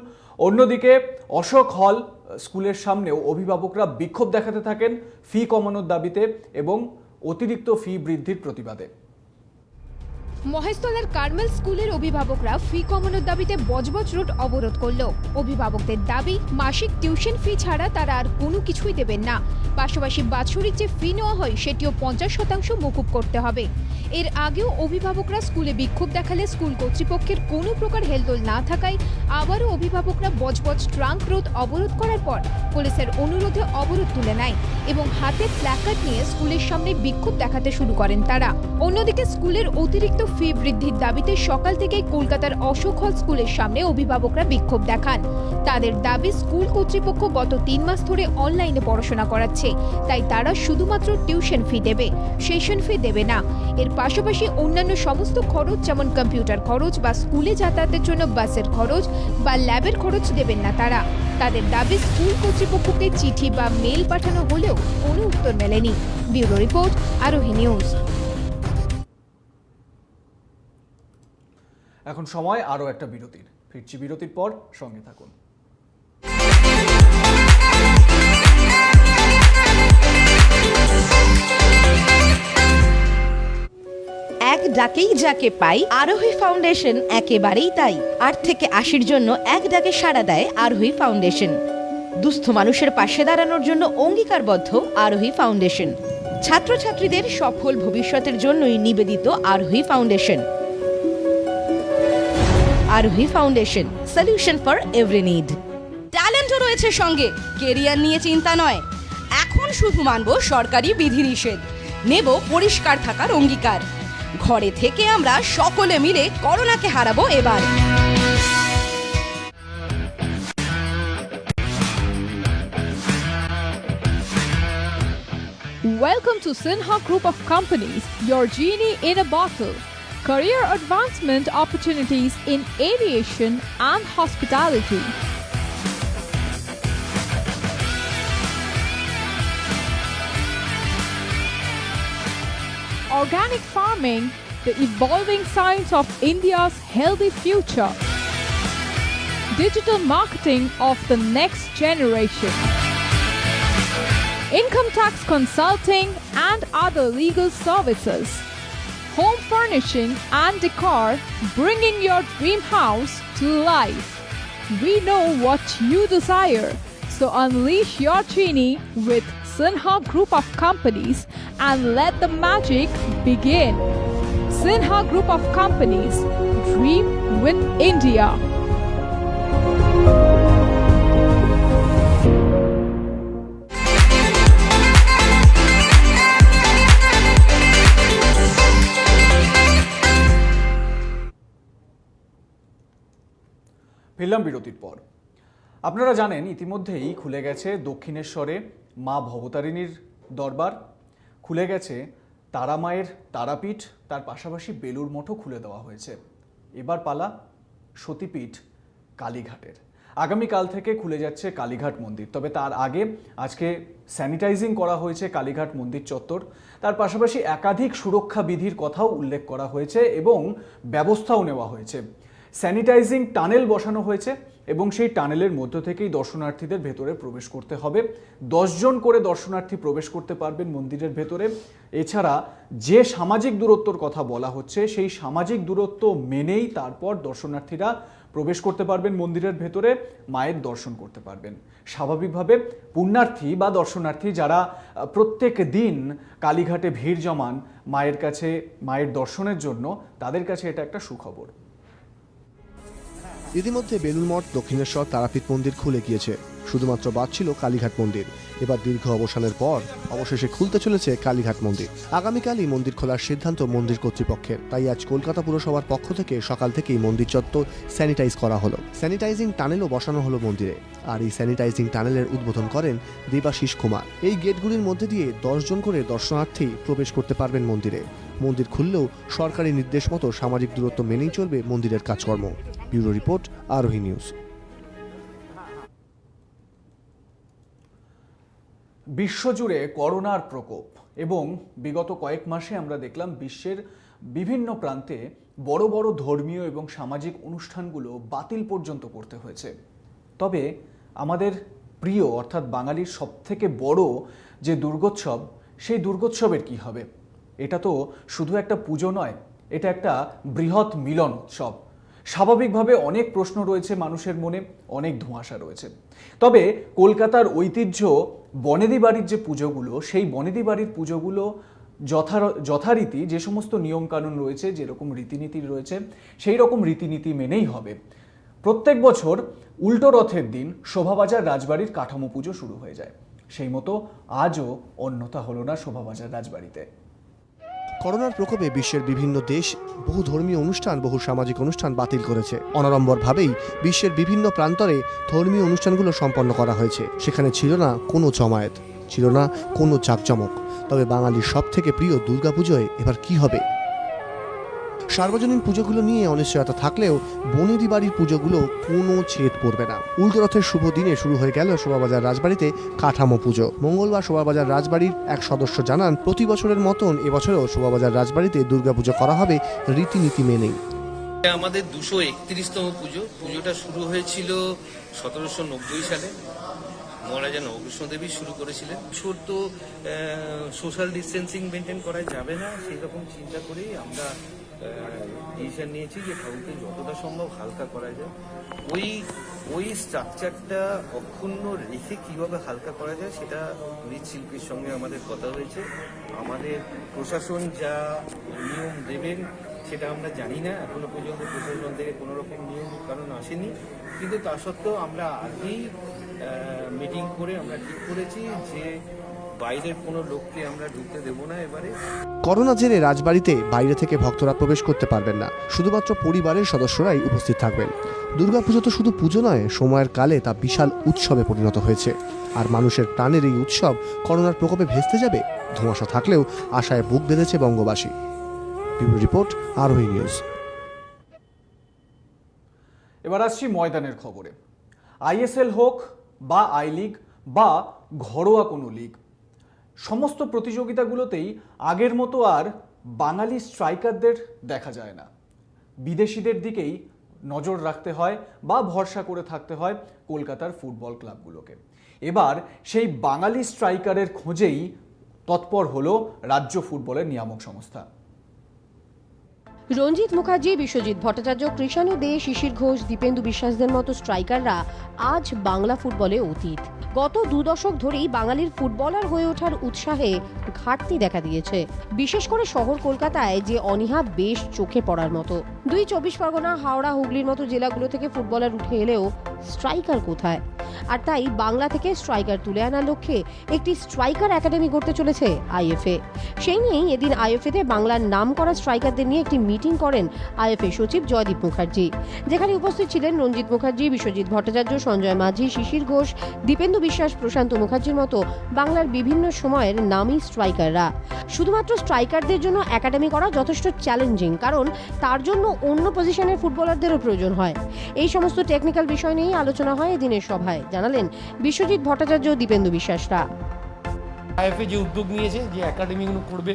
অন্যদিকে অশোক হল স্কুলের সামনেও অভিভাবকরা বিক্ষোভ দেখাতে থাকেন ফি কমানোর দাবিতে এবং অতিরিক্ত ফি বৃদ্ধির প্রতিবাদে। মহেশতলার কার্মেল স্কুলের অভিভাবকরা ফি কমানোর দাবিতে বজবজ রোড অবরোধ করল। অভিভাবকদের দাবি, মাসিক টিউশন ফি ছাড়া তারা আর কোনো কিছুই দেবেন না। পাশাপাশি বাৎসরিক যে ফি নেওয়া হয় সেটিও 50% মকুব করতে হবে। এর আগেও অভিভাবকরা স্কুলে বিক্ষোভ দেখালে স্কুল কর্তৃপক্ষের কোনো প্রকার হেলদোল না থাকায় আবারও অভিভাবকরা বজবজ ট্রাঙ্ক রোড অবরোধ করার পর পুলিশের অনুরোধে অবরোধ তুলে নেয় এবং হাতে প্ল্যাকার্ড নিয়ে স্কুলের সামনে বিক্ষোভ দেখাতে শুরু করেন তারা। অন্যদিকে স্কুলের অতিরিক্ত ফি বৃদ্ধির দাবিতে সকাল থেকেই কলকাতার অশোক হল স্কুলের সামনে অভিভাবকরা বিক্ষোভ দেখান। তাদের দাবি, স্কুল কর্তৃপক্ষ গত 3 মাস ধরে অনলাইনে পড়াশোনা করাচ্ছে, তাই তারা শুধুমাত্র টিউশন ফি দেবে, সেশন ফি দেবে না। এর পাশাপাশি অন্যান্য সমস্ত খরচ যেমন কম্পিউটার খরচ বা স্কুলে যাতায়াতের জন্য বাসের খরচ বা ল্যাবের খরচ দেবেন না তারা। তাদের দাবি, স্কুল কর্তৃপক্ষকে চিঠি বা মেল পাঠানো হলেও কোনো উত্তর মেলেনি। ব্যুরো রিপোর্ট, আরোহী নিউজ। এখন সময় আরও একটা বিরতির। ফিরছি বিরতির পর, সঙ্গে থাকুন। এক ডাকেই যাকে পাই, আরোহী ফাউন্ডেশন একেবারেই তাই। 8 থেকে 80-র জন্য এক ডাকে সাড়া দেয় আরোহী ফাউন্ডেশন। দুস্থ মানুষের পাশে দাঁড়ানোর জন্য অঙ্গীকারবদ্ধ আরোহী ফাউন্ডেশন। ছাত্রছাত্রীদের সফল ভবিষ্যতের জন্যই নিবেদিত Arohi foundation. Arohi foundation, solution for every need. ট্যালেন্টও রয়েছে সঙ্গে, কেরিয়ার নিয়ে চিন্তা নয়। এখন শুধু মানব সরকারি বিধিনিষেধ, নেব পরিষ্কার থাকার অঙ্গীকার। ঘরে থেকে আমরা সকলে মিলে করোনাকে হারাবো এবার। Welcome to Sinha Group of Companies, your genie in a bottle. Career advancement opportunities in aviation and hospitality. Organic farming, the evolving science of India's healthy future. Digital marketing of the next generation. Income tax consulting and other legal services. Home furnishing and decor, bringing your dream house to life. We know what you desire, so unleash your genie with Sinha Group of Companies and let the magic begin. Sinha Group of Companies, dream with India. ফিরলাম বিরতির পর। আপনারা জানেন ইতিমধ্যেই খুলে গেছে দক্ষিণেশ্বরে মা ভবতারিণীর দরবার, খুলে গেছে তারা মায়ের তারাপীঠ, তার পাশাপাশি বেলুর মঠও খুলে দেওয়া হয়েছে। এবার পালা সতীপীঠ কালীঘাটের। আগামীকাল থেকে খুলে যাচ্ছে কালীঘাট মন্দির। তবে তার আগে আজকে স্যানিটাইজিং করা হয়েছে কালীঘাট মন্দির চত্বর। তার পাশাপাশি একাধিক সুরক্ষা বিধির কথাও উল্লেখ করা হয়েছে এবং ব্যবস্থাও নেওয়া হয়েছে। স্যানিটাইজিং টানেল বসানো হয়েছে এবং সেই টানেলের মধ্য থেকেই দর্শনার্থীদের ভেতরে প্রবেশ করতে হবে। 10 জন করে দর্শনার্থী প্রবেশ করতে পারবেন মন্দিরের ভেতরে। এছাড়া যে সামাজিক দূরত্বর কথা বলা হচ্ছে সেই সামাজিক দূরত্ব মেনেই তারপর দর্শনার্থীরা প্রবেশ করতে পারবেন মন্দিরের ভেতরে, মায়ের দর্শন করতে পারবেন। স্বাভাবিকভাবে পুণ্যার্থী বা দর্শনার্থী যারা প্রত্যেক দিন কালীঘাটে ভিড় জমান মায়ের কাছে, মায়ের দর্শনের জন্য, তাদের কাছে এটা একটা সুখবর। ইতিমধ্যে বেলুর মঠ, দক্ষিণেশ্বর, তারাপীঠ মন্দির খুলে গিয়েছে। শুধুমাত্র বাদ ছিল কালীঘাট মন্দির। এবার দীর্ঘ অবসানের পর অবশেষে খুলতে চলেছে কালীঘাট মন্দির। আগামীকালই মন্দির খোলার সিদ্ধান্ত মন্দির কর্তৃপক্ষের। তাই আজ কলকাতা পুরসভার পক্ষ থেকে সকাল থেকেই মন্দির চত্বর স্যানিটাইজ করা হলো। স্যানিটাইজিং টানেলও বসানো হলো মন্দিরে। আর এই স্যানিটাইজিং টানেলের উদ্বোধন করেন দেবাশিস কুমার। এই গেটগুলির মধ্যে দিয়ে 10 জন করে দর্শনার্থী প্রবেশ করতে পারবেন মন্দিরে। মন্দির খুললেও সরকারি নির্দেশ মতো সামাজিক দূরত্ব মেনেই চলবে মন্দিরের কাজকর্ম। ব্যুরো রিপোর্ট, আরোহী নিউজ। বিশ্বজুড়ে করোনার প্রকোপ এবং বিগত কয়েক মাসে আমরা দেখলাম বিশ্বের বিভিন্ন প্রান্তে বড় বড় ধর্মীয় এবং সামাজিক অনুষ্ঠানগুলো বাতিল পর্যন্ত করতে হয়েছে। তবে আমাদের প্রিয় অর্থাৎ বাঙালির সবথেকে বড় যে দুর্গোৎসব, সেই দুর্গোৎসবের কি হবে? এটা তো শুধু একটা পুজো নয়, এটা একটা বৃহৎ মিলন উৎসব। স্বাভাবিকভাবে অনেক প্রশ্ন রয়েছে মানুষের মনে, অনেক ধোঁয়াশা রয়েছে। তবে কলকাতার ঐতিহ্য বনেদি বাড়ির যে পুজোগুলো, সেই বনেদি বাড়ির পুজোগুলো যথারীতি যে সমস্ত নিয়মকানুন রয়েছে, যেরকম রীতিনীতি রয়েছে, সেই রকম রীতিনীতি মেনেই হবে। প্রত্যেক বছর উল্টো রথের দিন শোভাবাজার রাজবাড়ির কাঠামো পুজো শুরু হয়ে যায়। সেই মতো আজও অন্যথা হলো না শোভাবাজার রাজবাড়িতে। করোনার প্রকোপে বিশ্বের বিভিন্ন দেশ বহু ধর্মীয় অনুষ্ঠান, বহু সামাজিক অনুষ্ঠান বাতিল করেছে। অনাড়ম্বরভাবেই বিশ্বের বিভিন্ন প্রান্তরে ধর্মীয় অনুষ্ঠানগুলো সম্পন্ন করা হয়েছে। সেখানে ছিল না কোনো জমায়েত, ছিল না কোনো জাঁকজমক। তবে বাঙালির সব থেকে প্রিয় দুর্গাপুজোয় এবার কি হবে? সার্বজনীন পুজোগুলো নিয়ে অনিশ্চয়তা থাকলেও বনেদি বাড়ির পুজোগুলো কোনো ছেদ পড়বে না। উল্টো রথের শুভ দিনে শুরু হয়ে গেল শোভাবাজার রাজবাড়িতে কাঠামো পুজো। মঙ্গলবার শোভাবাজার রাজবাড়ির এক সদস্য জানান, প্রতি বছরের মতন এবছরেও শোভাবাজার রাজবাড়িতে দুর্গাপুজো করা হবে রীতিনীতি মেনেই। আমাদের 231তম পুজো। পুজোটা শুরু হয়েছিল 1790 সালে। মহারাজা নবকৃষ্ণদেবী শুরু করেছিলেন। ছোট সোশ্যাল ডিস্টেন্সিং মেনটেন করা যাবে না, সেই রকম চিন্তা করেই আমরা ডিসিশন নিয়েছি যে ঠাকুরকে যতটা সম্ভব হালকা করা যায়। ওই স্ট্রাকচারটা অক্ষুণ্ণ রেখে কিভাবে হালকা করা যায় সেটা মৃৎশিল্পীর সঙ্গে আমাদের কথা হয়েছে। আমাদের প্রশাসন যা নিয়ম দেবেন সেটা আমরা জানি না, এখনো পর্যন্ত প্রশাসন থেকে কোনো রকম নিয়ম কারণ আসেনি। কিন্তু তা সত্ত্বেও আমরা আগেই মিটিং করে আমরা ঠিক করেছি যে বাইরের কোনো লোককে আমরা ঢুকতে দেবো না এবারে। করোনা জেরে রাজবাড়িতে বাইরে থেকে ভক্তরা প্রবেশ করতে পারবেন না, শুধুমাত্র পরিবারের সদস্যরাই উপস্থিত থাকবেন। দুর্গাপুজো তো শুধু পুজো নয়, সময়ের কালে তা বিশাল উৎসবে পরিণত হয়েছে। আর মানুষের প্রাণের এই উৎসব করোনার প্রকোপে ভেস্তে যাবে ধোঁয়াশা থাকলেও আশায় বুক বেঁধেছে বঙ্গবাসী। ব্যুরো রিপোর্ট, আরোহী নিউজ। এবার আসছি ময়দানের খবরে। আইএসএল হোক বা আই লিগ বা ঘরোয়া কোনো লিগ, সমস্ত প্রতিযোগিতাগুলোতেই আগের মতো আর বাঙালি স্ট্রাইকারদের দেখা যায় না। বিদেশিদের দিকেই নজর রাখতে হয় বা ভরসা করে থাকতে হয় কলকাতার ফুটবল ক্লাবগুলোকে। এবার সেই বাঙালি স্ট্রাইকারের খোঁজেই তৎপর হলো রাজ্য ফুটবলের নিয়ামক সংস্থা। রঞ্জিত মুখার্জি, বিশ্বজিৎ ভট্টাচার্য, কৃষাণু দে, শিশির ঘোষ, দীপেন্দু বিশ্বাসদের মতো স্ট্রাইকাররা আজ বাংলা ফুটবলে অতীত। গত 2 দশক ধরেই বাঙালির ফুটবলার হয়ে ওঠার উৎসাহে ঘাটতি দেখা দিয়েছে। বিশেষ করে শহর কলকাতায় যে অনীহা বেশ চোখে পড়ার মতো। 24 পরগনা, হাওড়া, হুগলির মতো জেলাগুলো থেকে ফুটবলার উঠে এলেও স্ট্রাইকার কোথায়? আর তাই বাংলা থেকে স্ট্রাইকার তুলে আনার লক্ষ্যে একটি স্ট্রাইকার একাডেমি গড়তে চলেছে আইএফএ। সেই নিয়েই এদিন আইএফএতে বাংলার নাম করা স্ট্রাইকারদের নিয়ে একটি মিটিং করেন আইএফএ সচিব জয়দীপ মুখার্জি, যেখানে উপস্থিত ছিলেন রঞ্জিত মুখার্জি, বিশ্বজিৎ ভট্টাচার্য, সঞ্জয় মাঝি, শিশির ঘোষ, দীপেন্দু বিশ্বাস, প্রশান্ত মুখার্জির মতো বাংলার বিভিন্ন সময়ের নামী স্ট্রাইকাররা। শুধুমাত্র স্ট্রাইকারদের জন্য একাডেমি করা যথেষ্ট চ্যালেঞ্জিং, কারণ তার জন্য অন্য পজিশনের ফুটবলারদেরও প্রয়োজন হয়। এই সমস্ত টেকনিক্যাল বিষয় নিয়েই আলোচনা হয় এদিনের সভায়, জানালেন বিশ্বজিৎ ভট্টাচার্য, দীপেন্দু বিশ্বাসরা। আইএফএ যে উদ্যোগ নিয়েছে যে একাডেমিগুলো করবে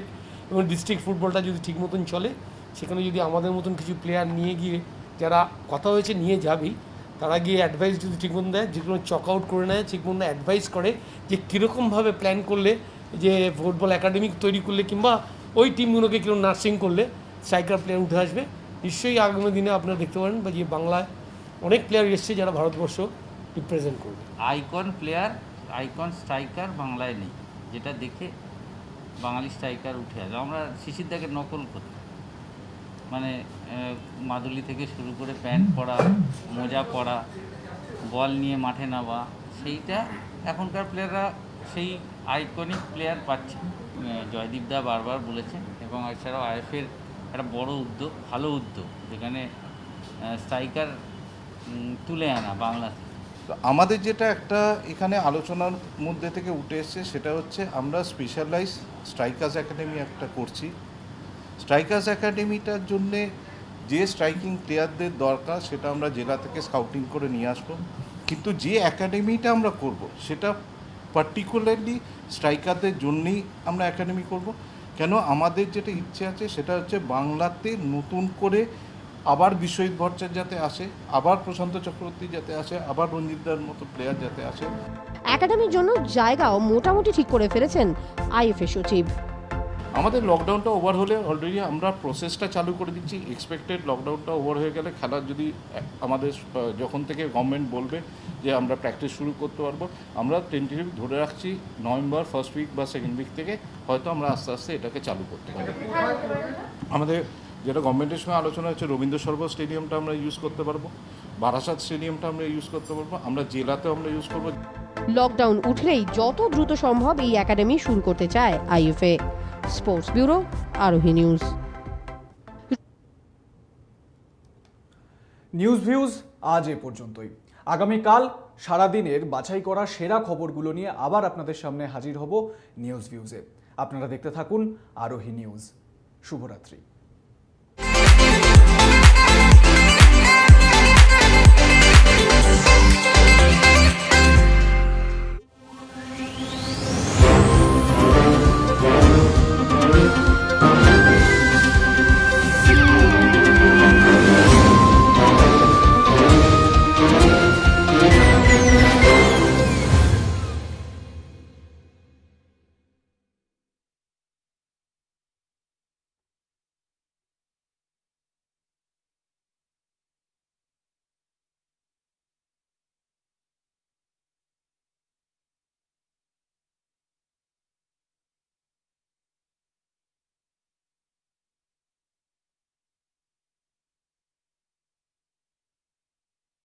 এবং ডিস্ট্রিক্ট ফুটবলটা যদি ঠিক মতন চলে, সেখানে যদি আমাদের মতন কিছু প্লেয়ার নিয়ে গিয়ে, যারা কথা হয়েছে নিয়ে যাবেই, তারা গিয়ে অ্যাডভাইস যদি ঠিক মতন দেয়, যে কোনো চক আউট করে নেয়, ঠিক মতন অ্যাডভাইস করে যে কীরকমভাবে প্ল্যান করলে, যে ফুটবল একাডেমি তৈরি করলে কিংবা ওই টিমগুলোকে কীরকম নার্সিং করলে স্ট্রাইকার প্লেয়ার উঠে আসবে। নিশ্চয়ই আগামী দিনে আপনারা দেখতে পারেন বা যে বাংলায় অনেক প্লেয়ার এসছে যারা ভারতবর্ষ রিপ্রেজেন্ট করবে। আইকন প্লেয়ার, আইকন স্ট্রাইকার বাংলায় নেই, যেটা দেখে বাঙালি স্ট্রাইকার উঠে আসে। আমরা শিশিরদাকে নকল করি, মানে মাদুলি থেকে শুরু করে প্যান্ট পরা, মোজা পরা, বল নিয়ে মাঠে নামা, সেইটা এখনকার প্লেয়াররা সেই আইকনিক প্লেয়ার পাচ্ছে। জয়দীপদা বারবার বলেছেন, এবং এছাড়াও আইএফএর একটা বড় উদ্যোগ, ভালো উদ্যোগ, যেখানে স্ট্রাইকার তুলে আনা বাংলা থেকে। তো আমাদের যেটা একটা এখানে আলোচনার মধ্যে থেকে উঠে এসছে সেটা হচ্ছে আমরা স্পেশালাইজ স্ট্রাইকার্স একাডেমি একটা করছি। স্ট্রাইকার্স একাডেমিটার জন্যে যে স্ট্রাইকিং প্লেয়ারদের দরকার সেটা আমরা জেলা থেকে স্কাউটিং করে নিয়ে আসবো, কিন্তু যে একাডেমিটা আমরা করব সেটা পার্টিকুলারলি স্ট্রাইকারদের জন্যেই আমরা একাডেমি করব। কেন আমাদের যেটা ইচ্ছে আছে সেটা হচ্ছে বাংলাতে নতুন করে আবার বিশ্বজিৎ ভট্টাচার্য যাতে আসে, আবার প্রশান্ত চক্রবর্তী যাতে আসে, আবার রঞ্জিতদার মতো প্লেয়ার যাতে আসে। একাডেমির জন্য জায়গাও মোটামুটি ঠিক করে ফেলেছেন আইএফএ সচিব। আমাদের লকডাউনটা ওভার হলে অলরেডি আমরা প্রসেসটা চালু করে দিচ্ছি। এক্সপেক্টেড লকডাউনটা ওভার হয়ে গেলে খেলার যদি আমাদের যখন থেকে গভর্নমেন্ট বলবে যে আমরা প্র্যাকটিস শুরু করতে পারবো, আমরা টেন্টেটিভ ধরে রাখছি নভেম্বর ফার্স্ট উইক বা সেকেন্ড উইক থেকে হয়তো আমরা আস্তে আস্তে এটাকে চালু করতে পারবো। আমাদের যেটা গভর্নমেন্টের সঙ্গে আলোচনা হচ্ছে, রবীন্দ্র সরোবর স্টেডিয়ামটা আমরা ইউজ করতে পারবো, বারাসাত স্টেডিয়ামটা আমরা ইউজ করতে পারবো, আমরা জেলাতেও আমরা ইউজ করবো। লকডাউন উঠলেই যত দ্রুত সম্ভব এই একাডেমি শুরু করতে চায় আইএফএ। স্পোর্টস ব্যুরো, আরোহী নিউজ। নিউজ ভিউজ আজ এ পর্যন্তই। আগামীকাল সারাদিনের বাছাই করা সেরা খবরগুলো নিয়ে আবার আপনাদের সামনে হাজির হব নিউজ ভিউজে। আপনারা দেখতে থাকুন আরোহী নিউজ। শুভরাত্রি।